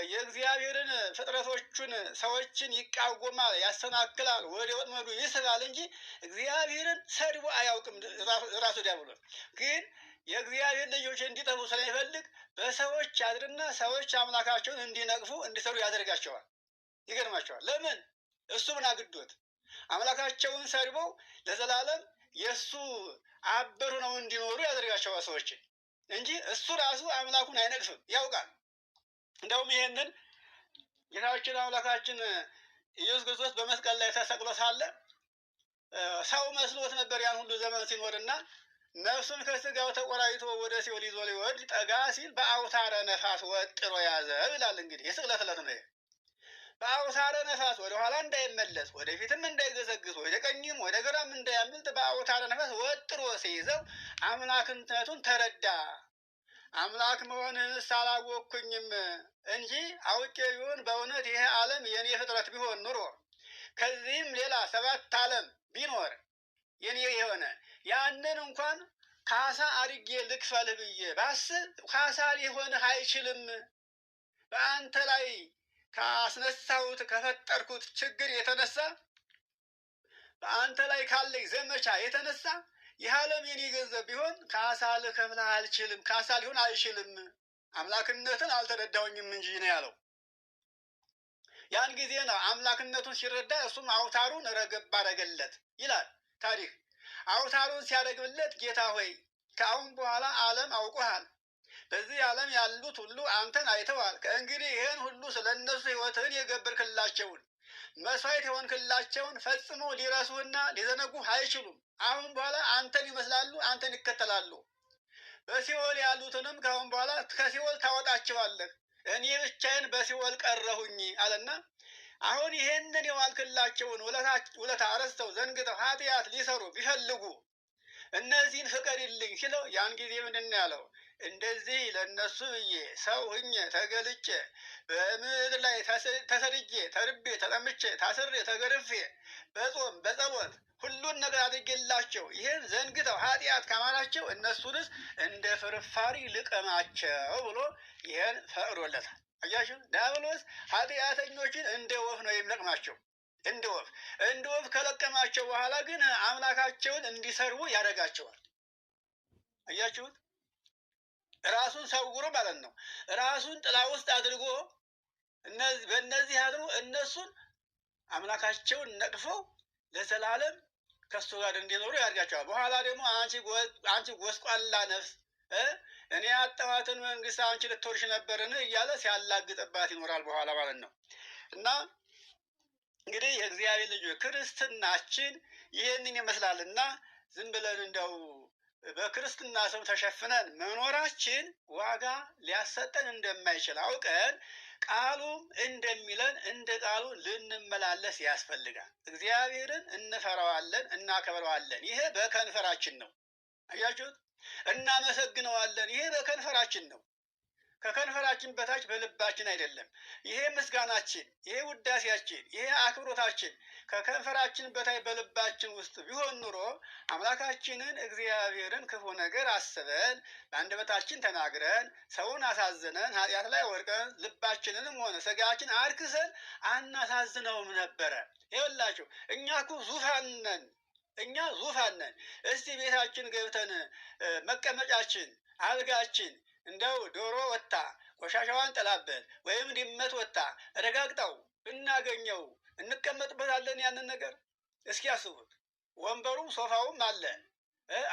የእግዚአብሔርን ፍጥረቶቹን ሰዎችን ይቃወማል፣ ያሰናክላል፣ ወደ ወጥመዱ ይስባል እንጂ እግዚአብሔርን ሰድቦ አያውቅም። ራሱ ዲያብሎስ ግን የእግዚአብሔር ልጆች እንዲጠፉ ስለሚፈልግ በሰዎች ያድርና ሰዎች አምላካቸውን እንዲነቅፉ እንዲሰሩ ያደርጋቸዋል። ይገርማቸዋል። ለምን? እሱ ምን አግዶት? አምላካቸውን ሰድበው ለዘላለም የእሱ አበሩ ነው እንዲኖሩ ያደርጋቸዋል ሰዎችን እንጂ እሱ ራሱ አምላኩን አይነቅፍም፣ ያውቃል። እንደውም ይሄንን ጌታችን አምላካችን ኢየሱስ ክርስቶስ በመስቀል ላይ ተሰቅሎ ሳለ ሰው መስሎት ነበር ያን ሁሉ ዘመን ሲኖርና ነፍሱን ከስጋው ተቆራይቶ ወደ ሲኦል ይዞ ሊወርድ ጠጋ ሲል በአውታረ ነፋስ ወጥሮ ያዘ ይላል። እንግዲህ የስቅለት ዕለት ነው። በአውታረ ነፋስ ወደ ኋላ እንዳይመለስ፣ ወደፊትም እንዳይገሰግስ፣ ወደ ቀኝም ወደ ግራም እንዳያምልጥ በአውታረ ነፋስ ወጥሮ ሲይዘው አምላክነቱን ተረዳ። አምላክ መሆንህንስ አላወቅኩኝም እንጂ አውቄ ቢሆን በእውነት ይሄ ዓለም የኔ ፍጥረት ቢሆን ኑሮ ከዚህም ሌላ 7 ዓለም ቢኖር የኔ የሆነ ያንን እንኳን ካሳ አድርጌ ልክፈልህ ብዬ ባስብ ካሳ ሊሆንህ አይችልም። በአንተ ላይ ካስነሳሁት ከፈጠርኩት ችግር የተነሳ በአንተ ላይ ካለኝ ዘመቻ የተነሳ ይህ ዓለም የኔ ገንዘብ ቢሆን ካሳ ልከፍልህ አልችልም፣ ካሳ ሊሆን አይችልም። አምላክነትን አልተረዳሁኝም እንጂ ነው ያለው። ያን ጊዜ ነው አምላክነቱን ሲረዳ እሱም አውታሩን ረገብ አረገለት ይላል ታሪክ። አውታሩን ሲያደርግለት ጌታ ሆይ ከአሁን በኋላ ዓለም አውቆሃል፣ በዚህ ዓለም ያሉት ሁሉ አንተን አይተዋል። ከእንግዲህ ይህን ሁሉ ስለ እነሱ ሕይወትህን የገበርክላቸውን መስዋዕት የሆንክላቸውን ፈጽሞ ሊረሱህና ሊዘነጉህ አይችሉም። አሁን በኋላ አንተን ይመስላሉ፣ አንተን ይከተላሉ። በሲኦል ያሉትንም ከአሁን በኋላ ከሲኦል ታወጣቸዋለህ። እኔ ብቻዬን በሲኦል ቀረሁኝ አለና አሁን ይሄንን የዋልክላቸውን ውለታ ረስተው ዘንግተው ኃጢአት ሊሰሩ ቢፈልጉ እነዚህን ፍቀድልኝ ሲለው ያን ጊዜ ምንድን ነው ያለው? እንደዚህ ለእነሱ ብዬ ሰው ሁኜ ተገልጬ በምድር ላይ ተሰድጄ ተርቤ ተጠምቼ ታስሬ ተገርፌ በጾም በጸሎት ሁሉን ነገር አድርጌላቸው ይህን ዘንግተው ኃጢአት ካማራቸው እነሱንስ እንደ ፍርፋሪ ልቀማቸው ብሎ ይህን ፈቅዶለታል። አያችሁ፣ ዲያብሎስ ኃጢአተኞችን እንደ ወፍ ነው የሚለቅማቸው። እንደ ወፍ ከለቀማቸው በኋላ ግን አምላካቸውን እንዲሰርቡ ያደርጋቸዋል። አያችሁት? ራሱን ሰውሮ ማለት ነው። ራሱን ጥላ ውስጥ አድርጎ በእነዚህ አድሮ እነሱን አምላካቸውን ነቅፈው ለዘላለም ከሱ ጋር እንዲኖሩ ያድርጋቸዋል። በኋላ ደግሞ አንቺ ጎስቋላ ነፍስ እኔ ያጣኋትን መንግስት አንቺ ልትወርሽ ነበርን እያለ ሲያላግጥባት ይኖራል በኋላ ማለት ነው። እና እንግዲህ የእግዚአብሔር ልጆች ክርስትናችን ይህንን ይመስላልና ዝም ብለን እንደው በክርስትና ስም ተሸፍነን መኖራችን ዋጋ ሊያሰጠን እንደማይችል አውቀን ቃሉም እንደሚለን እንደ ቃሉ ልንመላለስ ያስፈልጋል። እግዚአብሔርን እንፈራዋለን፣ እናከብረዋለን። ይሄ በከንፈራችን ነው። አያችሁት? እናመሰግነዋለን። ይሄ በከንፈራችን ነው። ከከንፈራችን በታች በልባችን አይደለም። ይሄ ምስጋናችን፣ ይሄ ውዳሴያችን፣ ይሄ አክብሮታችን ከከንፈራችን በታች በልባችን ውስጥ ቢሆን ኑሮ አምላካችንን እግዚአብሔርን ክፉ ነገር አስበን በአንደበታችን ተናግረን ሰውን አሳዝነን ኃጢአት ላይ ወድቀን ልባችንንም ሆነ ስጋችን አርክሰን አናሳዝነውም ነበረ። ይኸውላችሁ እኛ እኮ ዙፋን ነን። እኛ ዙፋን ነን። እስቲ ቤታችን ገብተን መቀመጫችን፣ አልጋችን እንደው ዶሮ ወጣ ቆሻሻዋን ጥላበት ወይም ድመት ወጣ ረጋግጠው ብናገኘው እንቀመጥበታለን? ያንን ነገር እስኪ ያስቡት። ወንበሩም ሶፋውም አለ፣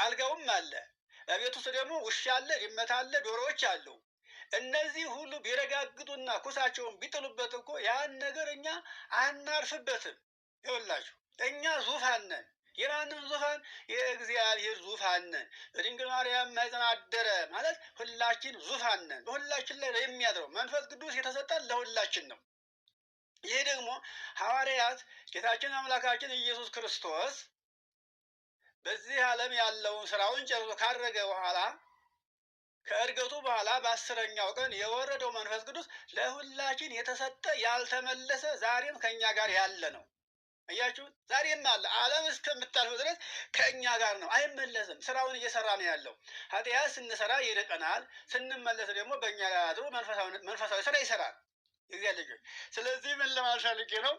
አልጋውም አለ። በቤት ውስጥ ደግሞ ውሻ አለ፣ ድመት አለ፣ ዶሮዎች አሉ። እነዚህ ሁሉ ቢረጋግጡና ኩሳቸውን ቢጥሉበት እኮ ያን ነገር እኛ አናርፍበትም። ይኸውላችሁ እኛ ዙፋን ነን። የማንም ዙፋን? የእግዚአብሔር ዙፋን ነን። በድንግል ማርያም ማኅፀን አደረ ማለት ሁላችን ዙፋን ነን። በሁላችን ላይ የሚያድረው መንፈስ ቅዱስ የተሰጠን ለሁላችን ነው። ይህ ደግሞ ሐዋርያት ጌታችን አምላካችን ኢየሱስ ክርስቶስ በዚህ ዓለም ያለውን ስራውን ጨርሶ ካረገ በኋላ ከእርገቱ በኋላ በ10ኛው ቀን የወረደው መንፈስ ቅዱስ ለሁላችን የተሰጠ ያልተመለሰ ዛሬም ከእኛ ጋር ያለ ነው። አያችሁ፣ ዛሬም አለ። ዓለም እስከምታልፍ ድረስ ከእኛ ጋር ነው፣ አይመለስም። ስራውን እየሰራ ነው ያለው። ኃጢአት ስንሰራ ይርቀናል፣ ስንመለስ ደግሞ በእኛ ላይ አድሮ መንፈሳዊ ስራ ይሰራል። የእግዚአብሔር ልጆች፣ ስለዚህ ምን ለማለት ፈልጌ ነው?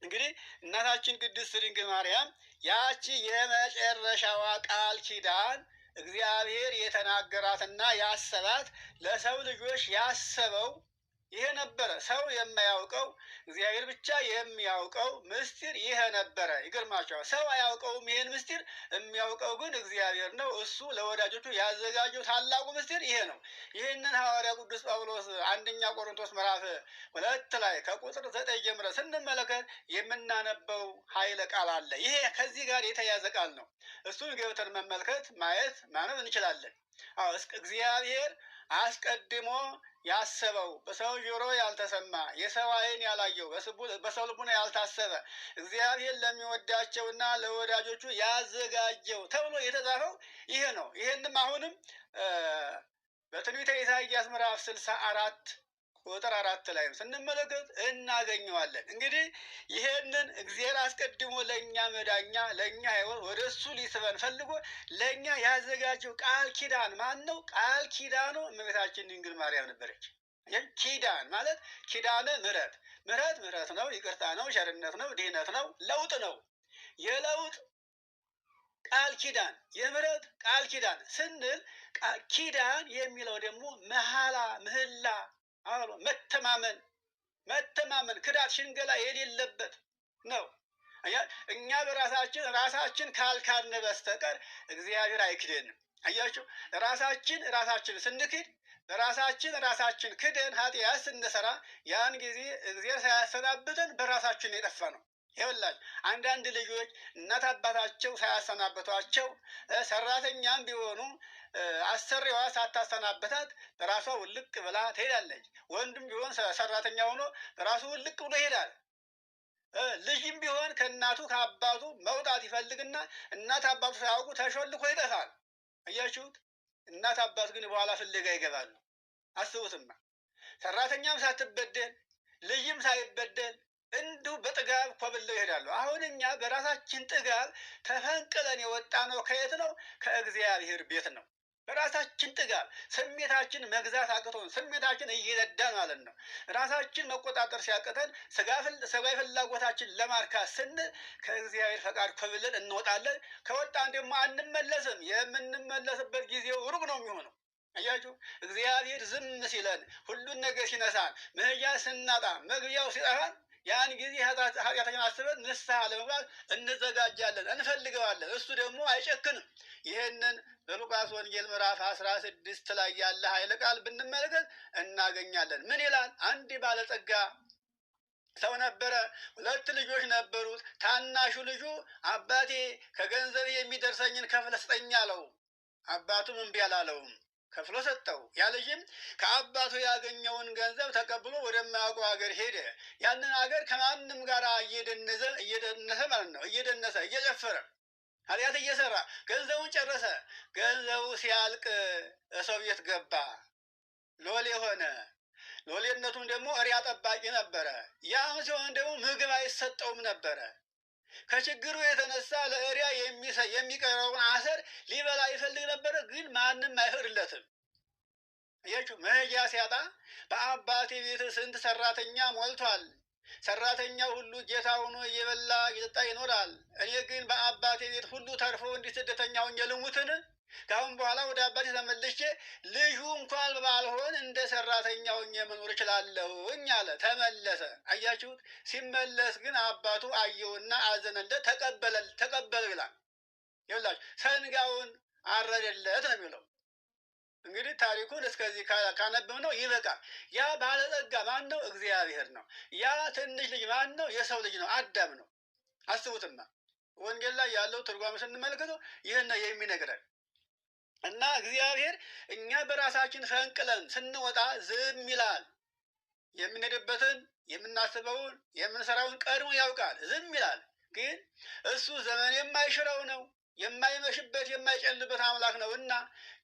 እንግዲህ እናታችን ቅድስት ድንግል ማርያም ያቺ የመጨረሻዋ ቃል ኪዳን እግዚአብሔር የተናገራትና ያሰባት ለሰው ልጆች ያሰበው ይሄ ነበረ። ሰው የማያውቀው እግዚአብሔር ብቻ የሚያውቀው ምስጢር ይሄ ነበረ። ይገርማቸዋል። ሰው አያውቀውም ይሄን ምስጢር፣ የሚያውቀው ግን እግዚአብሔር ነው። እሱ ለወዳጆቹ ያዘጋጀው ታላቁ ምስጢር ይሄ ነው። ይህንን ሐዋርያ ቅዱስ ጳውሎስ አንደኛ ቆሮንቶስ ምዕራፍ 2 ላይ ከቁጥር 9 ጀምረን ስንመለከት የምናነበው ኃይለ ቃል አለ። ይሄ ከዚህ ጋር የተያዘ ቃል ነው። እሱን ገብተን መመልከት፣ ማየት፣ ማነብ እንችላለን። እግዚአብሔር አስቀድሞ ያሰበው በሰው ጆሮ ያልተሰማ የሰው ዓይን ያላየው በሰው ልቡና ያልታሰበ እግዚአብሔር ለሚወዳቸውና ለወዳጆቹ ያዘጋጀው ተብሎ የተጻፈው ይሄ ነው። ይሄንም አሁንም በትንቢተ ኢሳይያስ ምዕራፍ 64 ቁጥር 4 ላይም ስንመለከት እናገኘዋለን። እንግዲህ ይሄንን እግዚአብሔር አስቀድሞ ለእኛ መዳኛ ለእኛ ሕይወት ወደ እሱ ሊስበን ፈልጎ ለእኛ ያዘጋጀው ቃል ኪዳን ማን ነው? ቃል ኪዳኑ እመቤታችን ድንግል ማርያም ነበረች። ኪዳን ማለት ኪዳነ ምሕረት፣ ምሕረት ነው፣ ይቅርታ ነው፣ ቸርነት ነው፣ ድህነት ነው፣ ለውጥ ነው። የለውጥ ቃል ኪዳን፣ የምሕረት ቃል ኪዳን ስንል ኪዳን የሚለው ደግሞ መሐላ፣ ምህላ አሎ መተማመን ክዳት፣ ሽንገላ የሌለበት ነው። እኛ ራሳችን ካልካድን በስተቀር እግዚአብሔር አይክደንም። አያችሁ፣ ራሳችን ስንክድ ራሳችን ክደን ኃጢአት ስንሰራ ያን ጊዜ እግዚአብሔር ሳያሰናብተን በራሳችን የጠፋ ነው። ይኸውላችሁ አንዳንድ ልጆች እናት አባታቸው ሳያሰናበቷቸው ሰራተኛም ቢሆኑ አሰሪዋ ሳታሰናበታት በራሷ ውልቅ ብላ ትሄዳለች። ወንድም ቢሆን ሰራተኛ ሆኖ በራሱ ውልቅ ብሎ ይሄዳል። ልጅም ቢሆን ከእናቱ ከአባቱ መውጣት ይፈልግና እናት አባቱ ሳያውቁ ተሾልኮ ይጠፋል። አያችሁት? እናት አባት ግን በኋላ ፍለጋ ይገባሉ። አስቡትማ፣ ሰራተኛም ሳትበደል ልጅም ሳይበደል እንዲሁ በጥጋብ ኮብለው ይሄዳሉ። አሁን እኛ በራሳችን ጥጋብ ተፈንቅለን የወጣ ነው። ከየት ነው? ከእግዚአብሔር ቤት ነው። በራሳችን ጥጋብ ስሜታችን መግዛት አቅቶን ስሜታችን እየነዳን ማለት ነው። ራሳችን መቆጣጠር ሲያቅተን ስጋዊ ፍላጎታችን ለማርካት ስንል ከእግዚአብሔር ፈቃድ ኮብለን እንወጣለን። ከወጣን ደግሞ አንመለስም። የምንመለስበት ጊዜው ሩቅ ነው የሚሆነው። አያችሁ፣ እግዚአብሔር ዝም ሲለን፣ ሁሉን ነገር ሲነሳን፣ መሄጃ ስናጣ፣ መግቢያው ሲጠፋን ያን ጊዜ ኃጢአታችንን አስበን ንስሐ ለመግባት እንዘጋጃለን፣ እንፈልገዋለን። እሱ ደግሞ አይጨክንም። ይህንን በሉቃስ ወንጌል ምዕራፍ 16 ላይ ያለ ኃይለ ቃል ብንመለከት እናገኛለን። ምን ይላል? አንድ ባለጸጋ ሰው ነበረ። 2 ልጆች ነበሩት። ታናሹ ልጁ አባቴ ከገንዘብ የሚደርሰኝን ከፍለህ ስጠኝ አለው። አባቱም እምቢ አላለውም፣ ከፍሎ ሰጠው። ያ ልጅም ከአባቱ ያገኘውን ገንዘብ ተቀብሎ ወደማያውቀው ሀገር ሄደ። ያንን ሀገር ከማንም ጋር እየደነሰ ማለት ነው፣ እየደነሰ እየጨፈረ ኃጢአት እየሰራ ገንዘቡን ጨረሰ። ገንዘቡ ሲያልቅ ሰው ቤት ገባ፣ ሎሌ ሆነ። ሎሌነቱም ደግሞ እሪያ ጠባቂ ነበረ። ያም ሲሆን ደግሞ ምግብ አይሰጠውም ነበረ። ከችግሩ የተነሳ ለእሪያ የሚቀረውን አሰር ሊበላ ይፈልግ ነበረ፣ ግን ማንም አይፈቅድለትም። አያችሁ፣ መሄጃ ሲያጣ በአባቴ ቤት ስንት ሰራተኛ ሞልቷል፣ ሰራተኛው ሁሉ ጌታ ሆኖ እየበላ እየጠጣ ይኖራል። እኔ ግን በአባቴ ቤት ሁሉ ተርፎ እንዲህ ስደተኛ ሆኜ ልሙትን? ከአሁን በኋላ ወደ አባቴ ተመልሼ ልጁ እንኳን ባልሆን እንደ ሰራተኛ ሆኜ መኖር እችላለሁኝ አለ። ተመለሰ። አያችሁት? ሲመለስ ግን አባቱ አየውና አዘነለት፣ ተቀበለው ይላል። ይኸውላችሁ ሰንጋውን አረደለት ነው የሚለው። እንግዲህ ታሪኩን እስከዚህ ካነበብነው ይበቃል። ያ ባለጸጋ ማን ነው? እግዚአብሔር ነው። ያ ትንሽ ልጅ ማን ነው? የሰው ልጅ ነው፣ አዳም ነው። አስቡትማ ወንጌል ላይ ያለው ትርጓሜ ስንመለከተው ይህን ነው የሚነግረን። እና እግዚአብሔር እኛ በራሳችን ፈንቅለን ስንወጣ ዝም ይላል። የምንሄድበትን፣ የምናስበውን፣ የምንሰራውን ቀድሞ ያውቃል። ዝም ይላል። ግን እሱ ዘመን የማይሽረው ነው፣ የማይመሽበት የማይጨልበት አምላክ ነው እና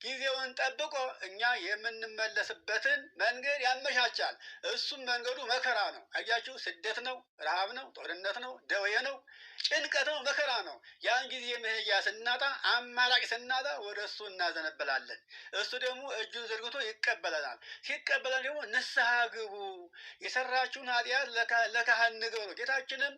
ጊዜውን ጠብቆ እኛ የምንመለስበትን መንገድ ያመቻቻል። እሱም መንገዱ መከራ ነው። አያችሁ፣ ስደት ነው፣ ረሃብ ነው፣ ጦርነት ነው፣ ደዌ ነው፣ ጭንቀት ነው፣ መከራ ነው። ያን ጊዜ መሄጃ ስናጣ፣ አማራጭ ስናጣ ወደ እሱ እናዘነበላለን። እሱ ደግሞ እጁን ዘርግቶ ይቀበለናል። ሲቀበለን ደግሞ ንስሐ ግቡ፣ የሰራችሁን ኃጢአት ለካህን ንገሩ። ጌታችንም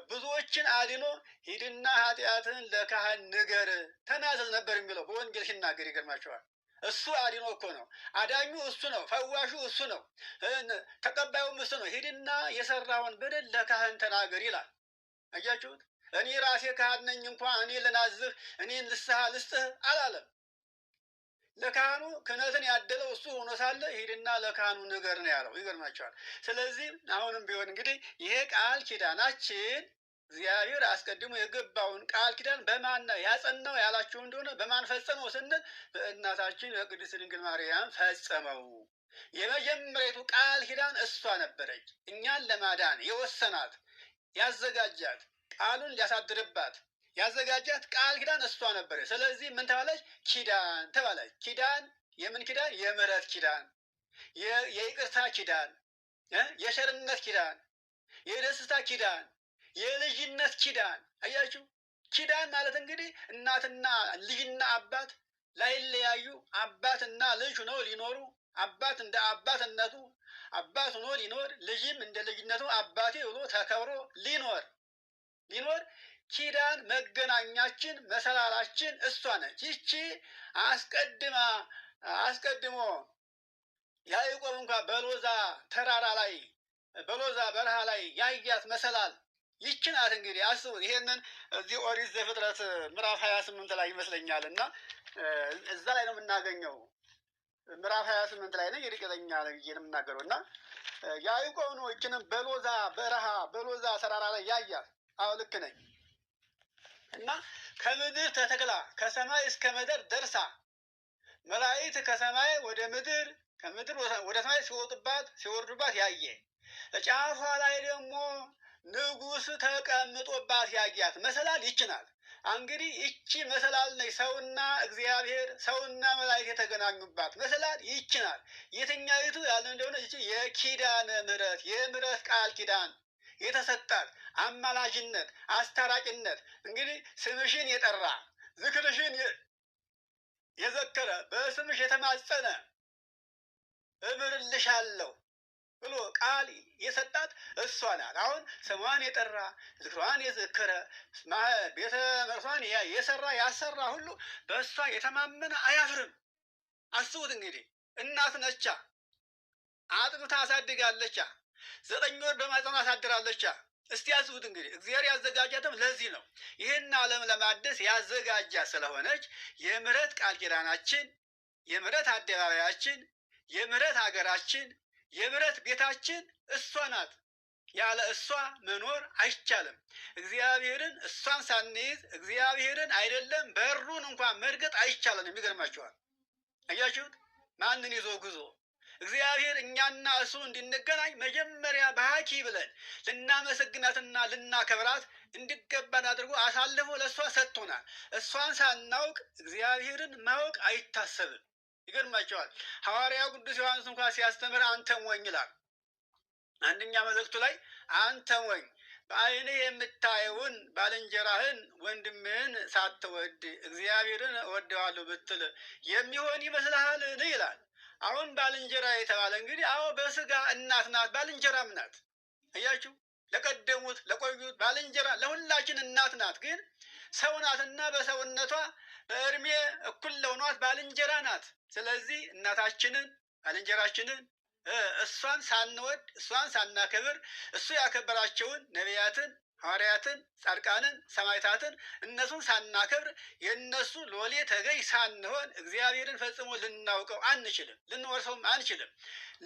ብዙዎችን አድኖ ሂድና ኃጢአትን ለካህን ንገር ተናዘዝ ነበር የሚለው በወንጌል ሲናገር ይገርማቸዋል። እሱ አድኖ እኮ ነው። አዳኙ እሱ ነው። ፈዋሹ እሱ ነው። ተቀባዩም እሱ ነው። ሂድና የሰራውን በደል ለካህን ተናገር ይላል። አያችሁት? እኔ ራሴ ካህን ነኝ እንኳን እኔ ልናዝህ፣ እኔ ንስሐ ልስጥህ አላለም። ለካህኑ ክህነትን ያደለው እሱ ሆኖ ሳለ ሂድና ለካህኑ ንገር ነው ያለው። ይገርማቸዋል። ስለዚህ አሁንም ቢሆን እንግዲህ ይሄ ቃል ኪዳናችን እግዚአብሔር አስቀድሞ የገባውን ቃል ኪዳን በማን ያጸናው ያላችሁ እንደሆነ በማን ፈጸመው ስንል በእናታችን በቅድስት ድንግል ማርያም ፈጸመው። የመጀመሪያቱ ቃል ኪዳን እሷ ነበረች። እኛን ለማዳን የወሰናት ያዘጋጃት፣ ቃሉን ሊያሳድርባት ያዘጋጃት ቃል ኪዳን እሷ ነበረች። ስለዚህ ምን ተባለች? ኪዳን ተባለች። ኪዳን የምን ኪዳን? የምሕረት ኪዳን፣ የይቅርታ ኪዳን፣ የቸርነት ኪዳን፣ የደስታ ኪዳን፣ የልጅነት ኪዳን። አያችሁ፣ ኪዳን ማለት እንግዲህ እናትና ልጅና አባት ላይለያዩ አባትና ልጅ ሆነው ሊኖሩ፣ አባት እንደ አባትነቱ አባት ሆኖ ሊኖር፣ ልጅም እንደ ልጅነቱ አባቴ ብሎ ተከብሮ ሊኖር ኪዳን መገናኛችን መሰላላችን እሷ ነች። ይቺ አስቀድሞ ያዕቆብ እንኳ በሎዛ ተራራ ላይ በሎዛ በረሃ ላይ ያያት መሰላል ይቺ ናት። እንግዲህ አስቡት። ይሄንን እዚህ ኦሪት ዘፍጥረት ምዕራፍ 28 ላይ ይመስለኛል እና እዛ ላይ ነው የምናገኘው። ምዕራፍ 28 ላይ ነው የርቀተኛ ነው ብዬ ነው የምናገረው እና ያዕቆብ ነው ይችንም በሎዛ በረሃ በሎዛ ተራራ ላይ ያያት። አዎ ልክ ነኝ። እና ከምድር ተተክላ ከሰማይ እስከ ምድር ደርሳ መላእክት ከሰማይ ወደ ምድር ከምድር ወደ ሰማይ ሲወርዱባት ያየ፣ ጫፏ ላይ ደግሞ ንጉሥ ተቀምጦባት ያያት መሰላል ይች ናት። እንግዲህ ይቺ መሰላል ነች። ሰውና እግዚአብሔር ሰውና መላእክት የተገናኙባት መሰላል ይች ናት። የትኛይቱ ያለ እንደሆነ ይቺ የኪዳነ ምሕረት የምሕረት ቃል ኪዳን የተሰጣት አማላጅነት፣ አስታራቂነት እንግዲህ ስምሽን የጠራ ዝክርሽን የዘከረ በስምሽ የተማጸነ እምርልሻለሁ ብሎ ቃል የሰጣት እሷ ናት። አሁን ስሟን የጠራ ዝክሯን የዘከረ ቤተ መቅደሷን የሰራ ያሰራ ሁሉ በእሷ የተማመነ አያፍርም። አስቡት እንግዲህ እናት ነቻ፣ አጥብታ አሳድጋለቻ፣ 9 ወር በማህፀኗ አሳድራለቻ። እስቲ ያስቡት እንግዲህ እግዚአብሔር ያዘጋጃትም ለዚህ ነው። ይህን ዓለም ለማደስ ያዘጋጃ ስለሆነች የምሕረት ቃል ኪዳናችን፣ የምሕረት አደባባያችን፣ የምሕረት ሀገራችን፣ የምሕረት ቤታችን እሷ ናት። ያለ እሷ መኖር አይቻልም። እግዚአብሔርን እሷን ሳንይዝ እግዚአብሔርን አይደለም በሩን እንኳን መርገጥ አይቻልም። የሚገርማችኋል። አያችሁት? ማንን ይዞ ጉዞ እግዚአብሔር እኛና እሱ እንድንገናኝ መጀመሪያ በሐኪ ብለን ልናመሰግናትና ልናከብራት እንዲገባን አድርጎ አሳልፎ ለእሷ ሰጥቶናል። እሷን ሳናውቅ እግዚአብሔርን ማወቅ አይታሰብም። ይገርማቸዋል። ሐዋርያው ቅዱስ ዮሐንስ እንኳን ሲያስተምር አንተ ሞኝ ይላል። አንደኛ መልእክቱ ላይ አንተ ሞኝ በዓይንህ የምታየውን ባልንጀራህን ወንድምህን ሳትወድ እግዚአብሔርን እወደዋለሁ ብትል የሚሆን ይመስልሃልን? ይላል። አሁን ባልንጀራ የተባለ እንግዲህ አዎ በስጋ እናት ናት፣ ባልንጀራም ናት። እያችሁ ለቀደሙት ለቆዩት ባልንጀራ ለሁላችን እናት ናት። ግን ሰው ናትና በሰውነቷ በእድሜ እኩል ለሆኗት ባልንጀራ ናት። ስለዚህ እናታችንን ባልንጀራችንን እሷን ሳንወድ እሷን ሳናከብር እሱ ያከበራቸውን ነቢያትን፣ ሐዋርያትን፣ ጻድቃንን፣ ሰማዕታትን እነሱን ሳናከብር የእነሱ ሎሌ ተገዥ ሳንሆን እግዚአብሔርን ፈጽሞ ልናውቀው አንችልም፣ ልንወርሰውም አንችልም።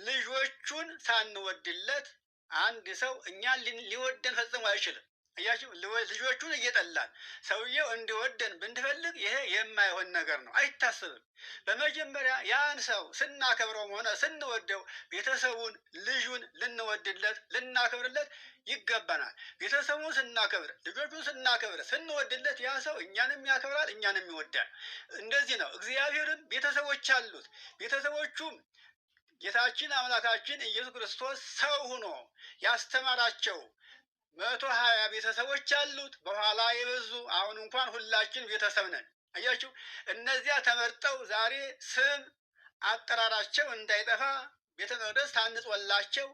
ልጆቹን ሳንወድለት አንድ ሰው እኛን ሊወደን ፈጽሞ አይችልም። እያችሁ ልጆቹን እየጠላን ሰውየው እንዲወደን ብንፈልግ ይሄ የማይሆን ነገር ነው፣ አይታሰብም። በመጀመሪያ ያን ሰው ስናከብረውም ሆነ ስንወደው ቤተሰቡን፣ ልጁን ልንወድለት ልናከብርለት ይገባናል። ቤተሰቡን ስናከብር፣ ልጆቹን ስናከብር፣ ስንወድለት ያ ሰው እኛንም ያከብራል፣ እኛንም ይወዳል። እንደዚህ ነው። እግዚአብሔርም ቤተሰቦች አሉት። ቤተሰቦቹም ጌታችን አምላካችን ኢየሱስ ክርስቶስ ሰው ሆኖ ያስተማራቸው 120 ቤተሰቦች አሉት። በኋላ የበዙ አሁን እንኳን ሁላችን ቤተሰብ ነን። አያችሁ፣ እነዚያ ተመርጠው ዛሬ ስም አጠራራቸው እንዳይጠፋ ቤተ መቅደስ ታንጾላቸው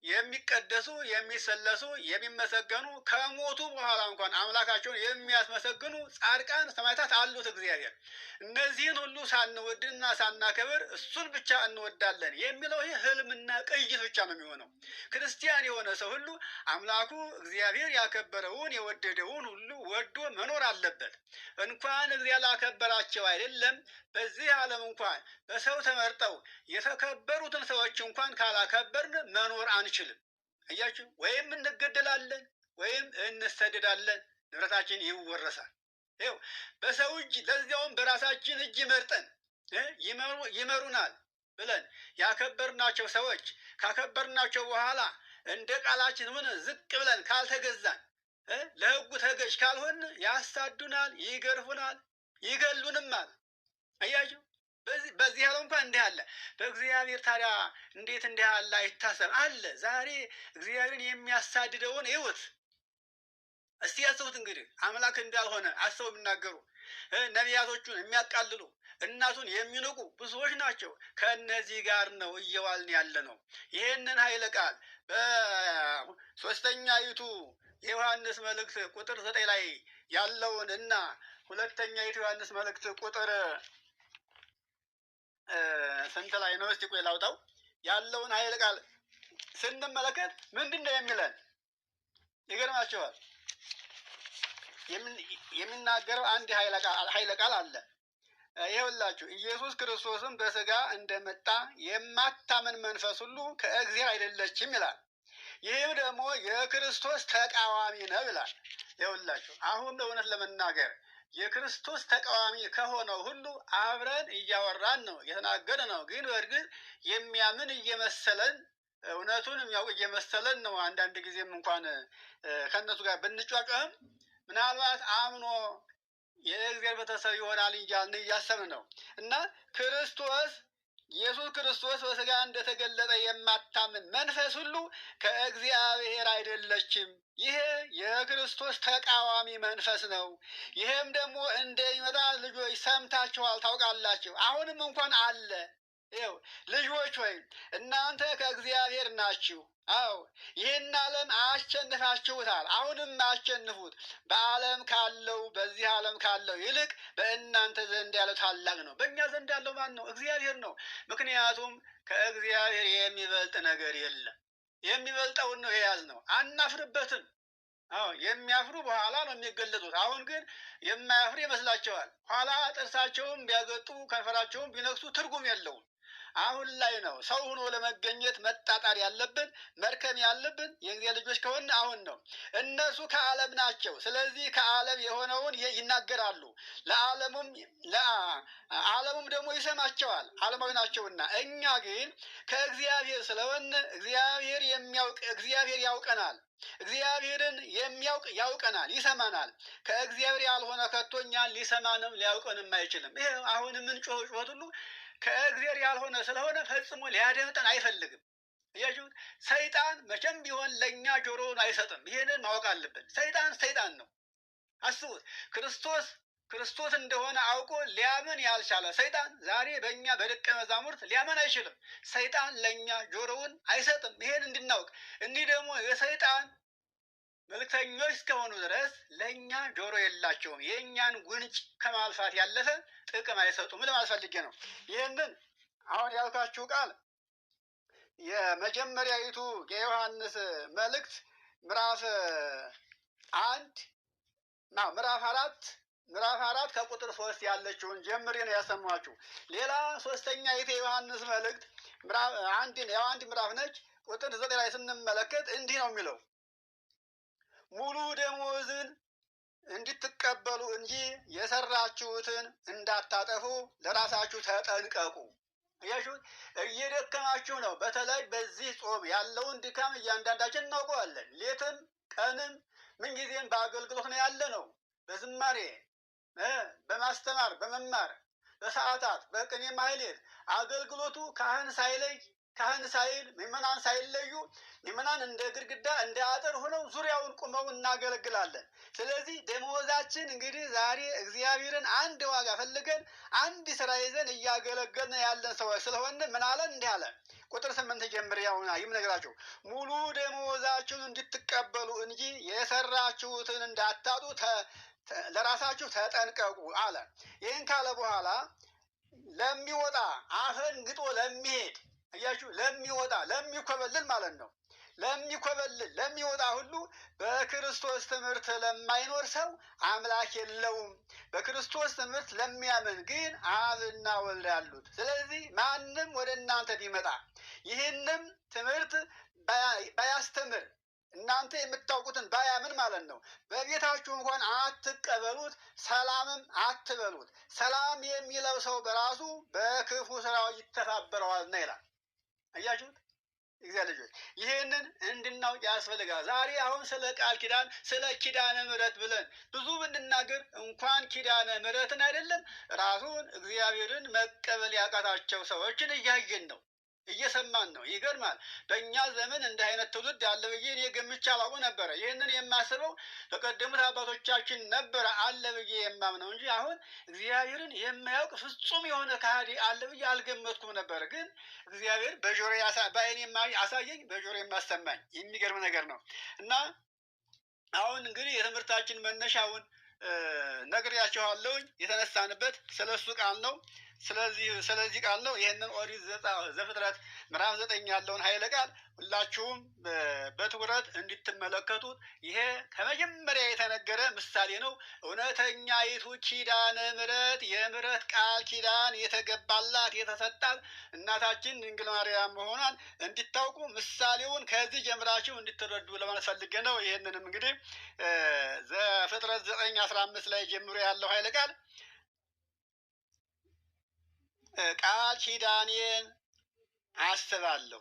የሚቀደሱ የሚሰለሱ የሚመሰገኑ ከሞቱ በኋላ እንኳን አምላካቸውን የሚያስመሰግኑ ጻድቃን ሰማዕታት አሉት እግዚአብሔር። እነዚህን ሁሉ ሳንወድና ሳናከብር እሱን ብቻ እንወዳለን የሚለው ይህ ህልምና ቅይት ብቻ ነው የሚሆነው። ክርስቲያን የሆነ ሰው ሁሉ አምላኩ እግዚአብሔር ያከበረውን የወደደውን ሁሉ ወዶ መኖር አለበት። እንኳን እግዚአብሔር ላከበራቸው አይደለም በዚህ ዓለም እንኳን በሰው ተመርጠው የተከበሩትን ሰዎች እንኳን ካላከበርን መኖር አንችልም። አያችሁ፣ ወይም እንገደላለን ወይም እንሰደዳለን፣ ንብረታችን ይወረሳል። ይኸው በሰው እጅ ለዚያውም በራሳችን እጅ መርጠን ይመሩናል ብለን ያከበርናቸው ሰዎች ካከበርናቸው በኋላ እንደ ቃላችን ምን ዝቅ ብለን ካልተገዛን ለሕጉ ተገዥ ካልሆን ያሳዱናል፣ ይገርፉናል፣ ይገሉንማል። አያችሁ፣ በዚህ ያለው እንኳን እንዲህ አለ። በእግዚአብሔር ታዲያ እንዴት እንዲህ አለ አይታሰብ አለ። ዛሬ እግዚአብሔርን የሚያሳድደውን ይውት እስቲ ያስቡት። እንግዲህ አምላክ እንዳልሆነ አስበው የሚናገሩ ነቢያቶቹን የሚያቃልሉ እናቱን የሚንቁ ብዙዎች ናቸው። ከእነዚህ ጋር ነው እየዋልን ያለ ነው። ይህንን ኃይለ ቃል በ3ኛይቱ የዮሐንስ መልእክት ቁጥር 9 ላይ ያለውን እና 2ኛይቱ ዮሐንስ መልእክት ቁጥር ስንት ላይ ነው? እስቲ ቆይ ላውጣው። ያለውን ኃይለ ቃል ስንመለከት ምንድን ነው የሚለን? ይገርማችኋል። የሚናገረው አንድ ኃይለ ቃል አለ። ይኸውላችሁ ኢየሱስ ክርስቶስም በስጋ እንደመጣ የማታምን መንፈስ ሁሉ ከእግዚአብሔር አይደለችም ይላል። ይህም ደግሞ የክርስቶስ ተቃዋሚ ነው ይላል። ይኸውላችሁ አሁን በእውነት ለመናገር የክርስቶስ ተቃዋሚ ከሆነው ሁሉ አብረን እያወራን ነው፣ እየተናገረ ነው። ግን በእርግጥ የሚያምን እየመሰለን እውነቱን የሚያውቅ እየመሰለን ነው። አንዳንድ ጊዜም እንኳን ከእነሱ ጋር ብንጫጫም ምናልባት አምኖ የእግዚአብሔር ቤተሰብ ይሆናል እያልን እያሰብን ነው። እና ክርስቶስ ኢየሱስ ክርስቶስ በሥጋ እንደተገለጠ የማታምን መንፈስ ሁሉ ከእግዚአብሔር አይደለችም። ይሄ የክርስቶስ ተቃዋሚ መንፈስ ነው። ይሄም ደግሞ እንደሚመጣ ልጆች ሰምታችኋል፣ ታውቃላችሁ። አሁንም እንኳን አለ። ይኸው ልጆች ሆይ እናንተ ከእግዚአብሔር ናችሁ። አዎ ይህን ዓለም አሸንፋችሁታል፣ አሁንም አሸንፉት። በዓለም ካለው በዚህ ዓለም ካለው ይልቅ በእናንተ ዘንድ ያለው ታላቅ ነው። በእኛ ዘንድ ያለው ማን ነው? እግዚአብሔር ነው። ምክንያቱም ከእግዚአብሔር የሚበልጥ ነገር የለም። የሚበልጠውን ነው የያዝነው፣ አናፍርበትም። አዎ የሚያፍሩ በኋላ ነው የሚገለጡት። አሁን ግን የማያፍሩ ይመስላቸዋል። ኋላ ጥርሳቸውም ቢያገጡ ከንፈራቸውም ቢነክሱ ትርጉም የለውም። አሁን ላይ ነው ሰው ሆኖ ለመገኘት መጣጣር ያለብን፣ መርከም ያለብን የእግዚአብሔር ልጆች ከሆነ አሁን ነው። እነሱ ከዓለም ናቸው። ስለዚህ ከዓለም የሆነውን ይናገራሉ፣ ዓለሙም ደግሞ ይሰማቸዋል፣ ዓለማዊ ናቸውና። እኛ ግን ከእግዚአብሔር ስለሆነ እግዚአብሔር ያውቀናል። እግዚአብሔርን የሚያውቅ ያውቀናል፣ ይሰማናል። ከእግዚአብሔር ያልሆነ ከቶ እኛን ሊሰማንም ሊያውቀንም አይችልም። ይሄ አሁን የምንጮኸው ጩኸት ሁሉ ከእግዚአብሔር ያልሆነ ስለሆነ ፈጽሞ ሊያደምጠን አይፈልግም። እያችሁት ሰይጣን መቼም ቢሆን ለእኛ ጆሮውን አይሰጥም። ይሄንን ማወቅ አለብን። ሰይጣን ነው። አስቡት፣ ክርስቶስ እንደሆነ አውቆ ሊያምን ያልቻለ ሰይጣን ዛሬ በእኛ በደቀ መዛሙርት ሊያምን አይችልም። ሰይጣን ለእኛ ጆሮውን አይሰጥም። ይሄን እንድናውቅ። እኒህ ደግሞ የሰይጣን መልእክተኞች እስከሆኑ ድረስ ለእኛ ጆሮ የላቸውም። የእኛን ጉንጭ ከማልፋት ያለፈ ጥቅም አይሰጡም ለማለት ፈልጌ ነው። ይህንን አሁን ያልኳችሁ ቃል የመጀመሪያዊቱ የዮሐንስ መልእክት ምዕራፍ 4 ከቁጥር 3 ያለችውን ጀምሬ ነው ያሰማችሁ። ሌላ ሶስተኛ የዮሐንስ መልእክት አንድ ምዕራፍ ነች። ቁጥር 9 ላይ ስንመለከት እንዲህ ነው የሚለው፣ ሙሉ ደመወዝን እንድትቀበሉ እንጂ የሰራችሁትን እንዳታጠፉ ለራሳችሁ ተጠንቀቁ። እያችሁት እየደከማችሁ ነው። በተለይ በዚህ ጾም ያለውን ድካም እያንዳንዳችን እናውቀዋለን። ሌትም ቀንም ምንጊዜም በአገልግሎት ነው ያለ ነው። በዝማሬ በማስተማር በመማር በሰዓታት በቅኔ ማህሌት አገልግሎቱ ካህን ሳይል ምዕመናን ሳይለዩ ምዕመናን እንደ ግድግዳ እንደ አጥር ሆነው ዙሪያውን ቁመው እናገለግላለን። ስለዚህ ደመወዛችን እንግዲህ ዛሬ እግዚአብሔርን አንድ ዋጋ ፈልገን አንድ ስራ ይዘን እያገለገልን ያለን ሰዎች ስለሆነ ምን አለ? እንዲህ አለ። ቁጥር 8 ጀምር ያውና ይምነግራችሁ፣ ሙሉ ደመወዛችሁን እንድትቀበሉ እንጂ የሰራችሁትን እንዳታጡ ለራሳችሁ ተጠንቀቁ አለ። ይህን ካለ በኋላ ለሚወጣ አፈን ግጦ ለሚሄድ እያችሁ ለሚኮበልል ማለት ነው። ለሚወጣ ሁሉ በክርስቶስ ትምህርት ለማይኖር ሰው አምላክ የለውም። በክርስቶስ ትምህርት ለሚያምን ግን አብና ወልድ ያሉት። ስለዚህ ማንም ወደ እናንተ ቢመጣ ይህንም ትምህርት ባያስተምር እናንተ የምታውቁትን ባያምን ማለት ነው፣ በቤታችሁ እንኳን አትቀበሉት፣ ሰላምም አትበሉት። ሰላም የሚለው ሰው በራሱ በክፉ ስራው ይተባበረዋል ነው ይላል። አያችሁት? እግዚአብሔር ልጆች ይህንን እንድናውቅ ያስፈልጋል። ዛሬ አሁን ስለ ቃል ኪዳን ስለ ኪዳነ ምሕረት ብለን ብዙ ብንናገር እንኳን ኪዳነ ምሕረትን አይደለም ራሱን እግዚአብሔርን መቀበል ያቃታቸው ሰዎችን እያየን ነው፣ እየሰማን ነው። ይገርማል። በእኛ ዘመን እንዲህ አይነት ትውልድ አለ ብዬ እኔ ገምቼ አላውቅም ነበረ። ይህንን የማስበው በቀደሙት አባቶቻችን ነበረ አለ ብዬ የማምነው እንጂ አሁን እግዚአብሔርን የማያውቅ ፍጹም የሆነ ከሃዲ አለ ብዬ አልገመትኩም ነበር። ግን እግዚአብሔር በጆሮ በዓይኔ አሳየኝ፣ በጆሮ የማሰማኝ የሚገርም ነገር ነው። እና አሁን እንግዲህ የትምህርታችን መነሻውን ነግሬያችኋለሁኝ። የተነሳንበት ስለሱ ቃል ነው። ስለዚህ ቃል ነው። ይህንን ኦሪት ዘፍጥረት ምዕራፍ 9 ያለውን ኃይለ ቃል ሁላችሁም በትኩረት እንድትመለከቱት። ይሄ ከመጀመሪያ የተነገረ ምሳሌ ነው። እውነተኛይቱ ኪዳነ ምሕረት የምሕረት ቃል ኪዳን የተገባላት የተሰጣት እናታችን ድንግል ማርያም መሆኗን እንድታውቁ ምሳሌውን ከዚህ ጀምራችሁ እንድትረዱ ለማለት ፈልጌ ነው። ይህንንም እንግዲህ ዘፍጥረት 9:15 ላይ ጀምሮ ያለው ኃይለ ቃል ቃል ኪዳኔን አስባለሁ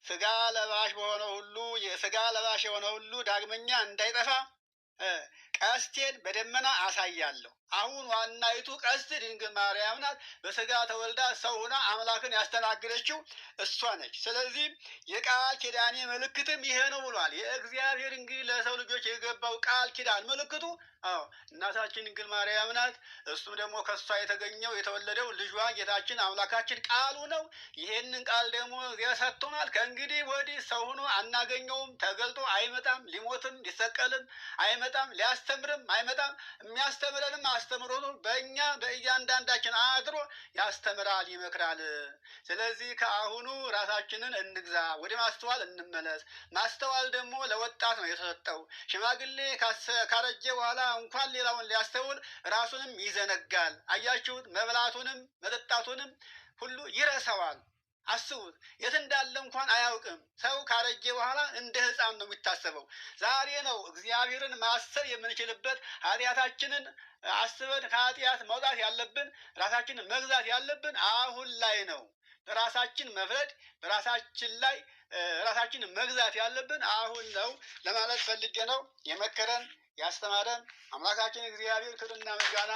ስጋ ለባሽ የሆነ ሁሉ ዳግመኛ እንዳይጠፋ ቀስቴን በደመና አሳያለሁ። አሁን ዋናይቱ ቀስት ድንግል ማርያም ናት። በስጋ ተወልዳ ሰው ሆና አምላክን ያስተናገረችው እሷ ነች። ስለዚህ የቃል ኪዳኔ ምልክትም ይሄ ነው ብሏል። የእግዚአብሔር እንግዲህ ለሰው ልጆች የገባው ቃል ኪዳን ምልክቱ እናታችን ድንግል ማርያም ናት። እሱም ደግሞ ከእሷ የተገኘው የተወለደው ልጇ ጌታችን አምላካችን ቃሉ ነው። ይሄንን ቃል ደግሞ እግዚአብሔር ሰጥቶናል። ከእንግዲህ ወዲህ ሰው ሆኖ አናገኘውም። ተገልጦ አይመጣም። ሊሞትም ሊሰቀልም አይመጣም። ሊያስተምርም አይመጣም። የሚያስተምረንም አስተምሮቱ በእኛ በእያንዳንዳችን አድሮ ያስተምራል፣ ይመክራል። ስለዚህ ከአሁኑ ራሳችንን እንግዛ፣ ወደ ማስተዋል እንመለስ። ማስተዋል ደግሞ ለወጣት ነው የተሰጠው። ሽማግሌ ካረጀ በኋላ እንኳን ሌላውን ሊያስተውል ራሱንም ይዘነጋል። አያችሁት? መብላቱንም መጠጣቱንም ሁሉ ይረሳዋል። አስቡት፣ የት እንዳለ እንኳን አያውቅም። ሰው ካረጀ በኋላ እንደ ሕፃን ነው የሚታሰበው። ዛሬ ነው እግዚአብሔርን ማሰብ የምንችልበት። ኃጢአታችንን አስበን ከኃጢአት መውጣት ያለብን፣ ራሳችንን መግዛት ያለብን አሁን ላይ ነው። በራሳችን መፍረድ፣ በራሳችን ላይ ራሳችንን መግዛት ያለብን አሁን ነው ለማለት ፈልጌ ነው። የመከረን ያስተማረን አምላካችን እግዚአብሔር ክብርና ምስጋና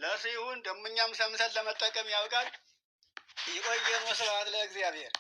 ለእርሱ ይሁን። ደግሞ እኛም ሰምተን ለመጠቀም ያውቃል። ይቆየን። ወስብሐት ለእግዚአብሔር።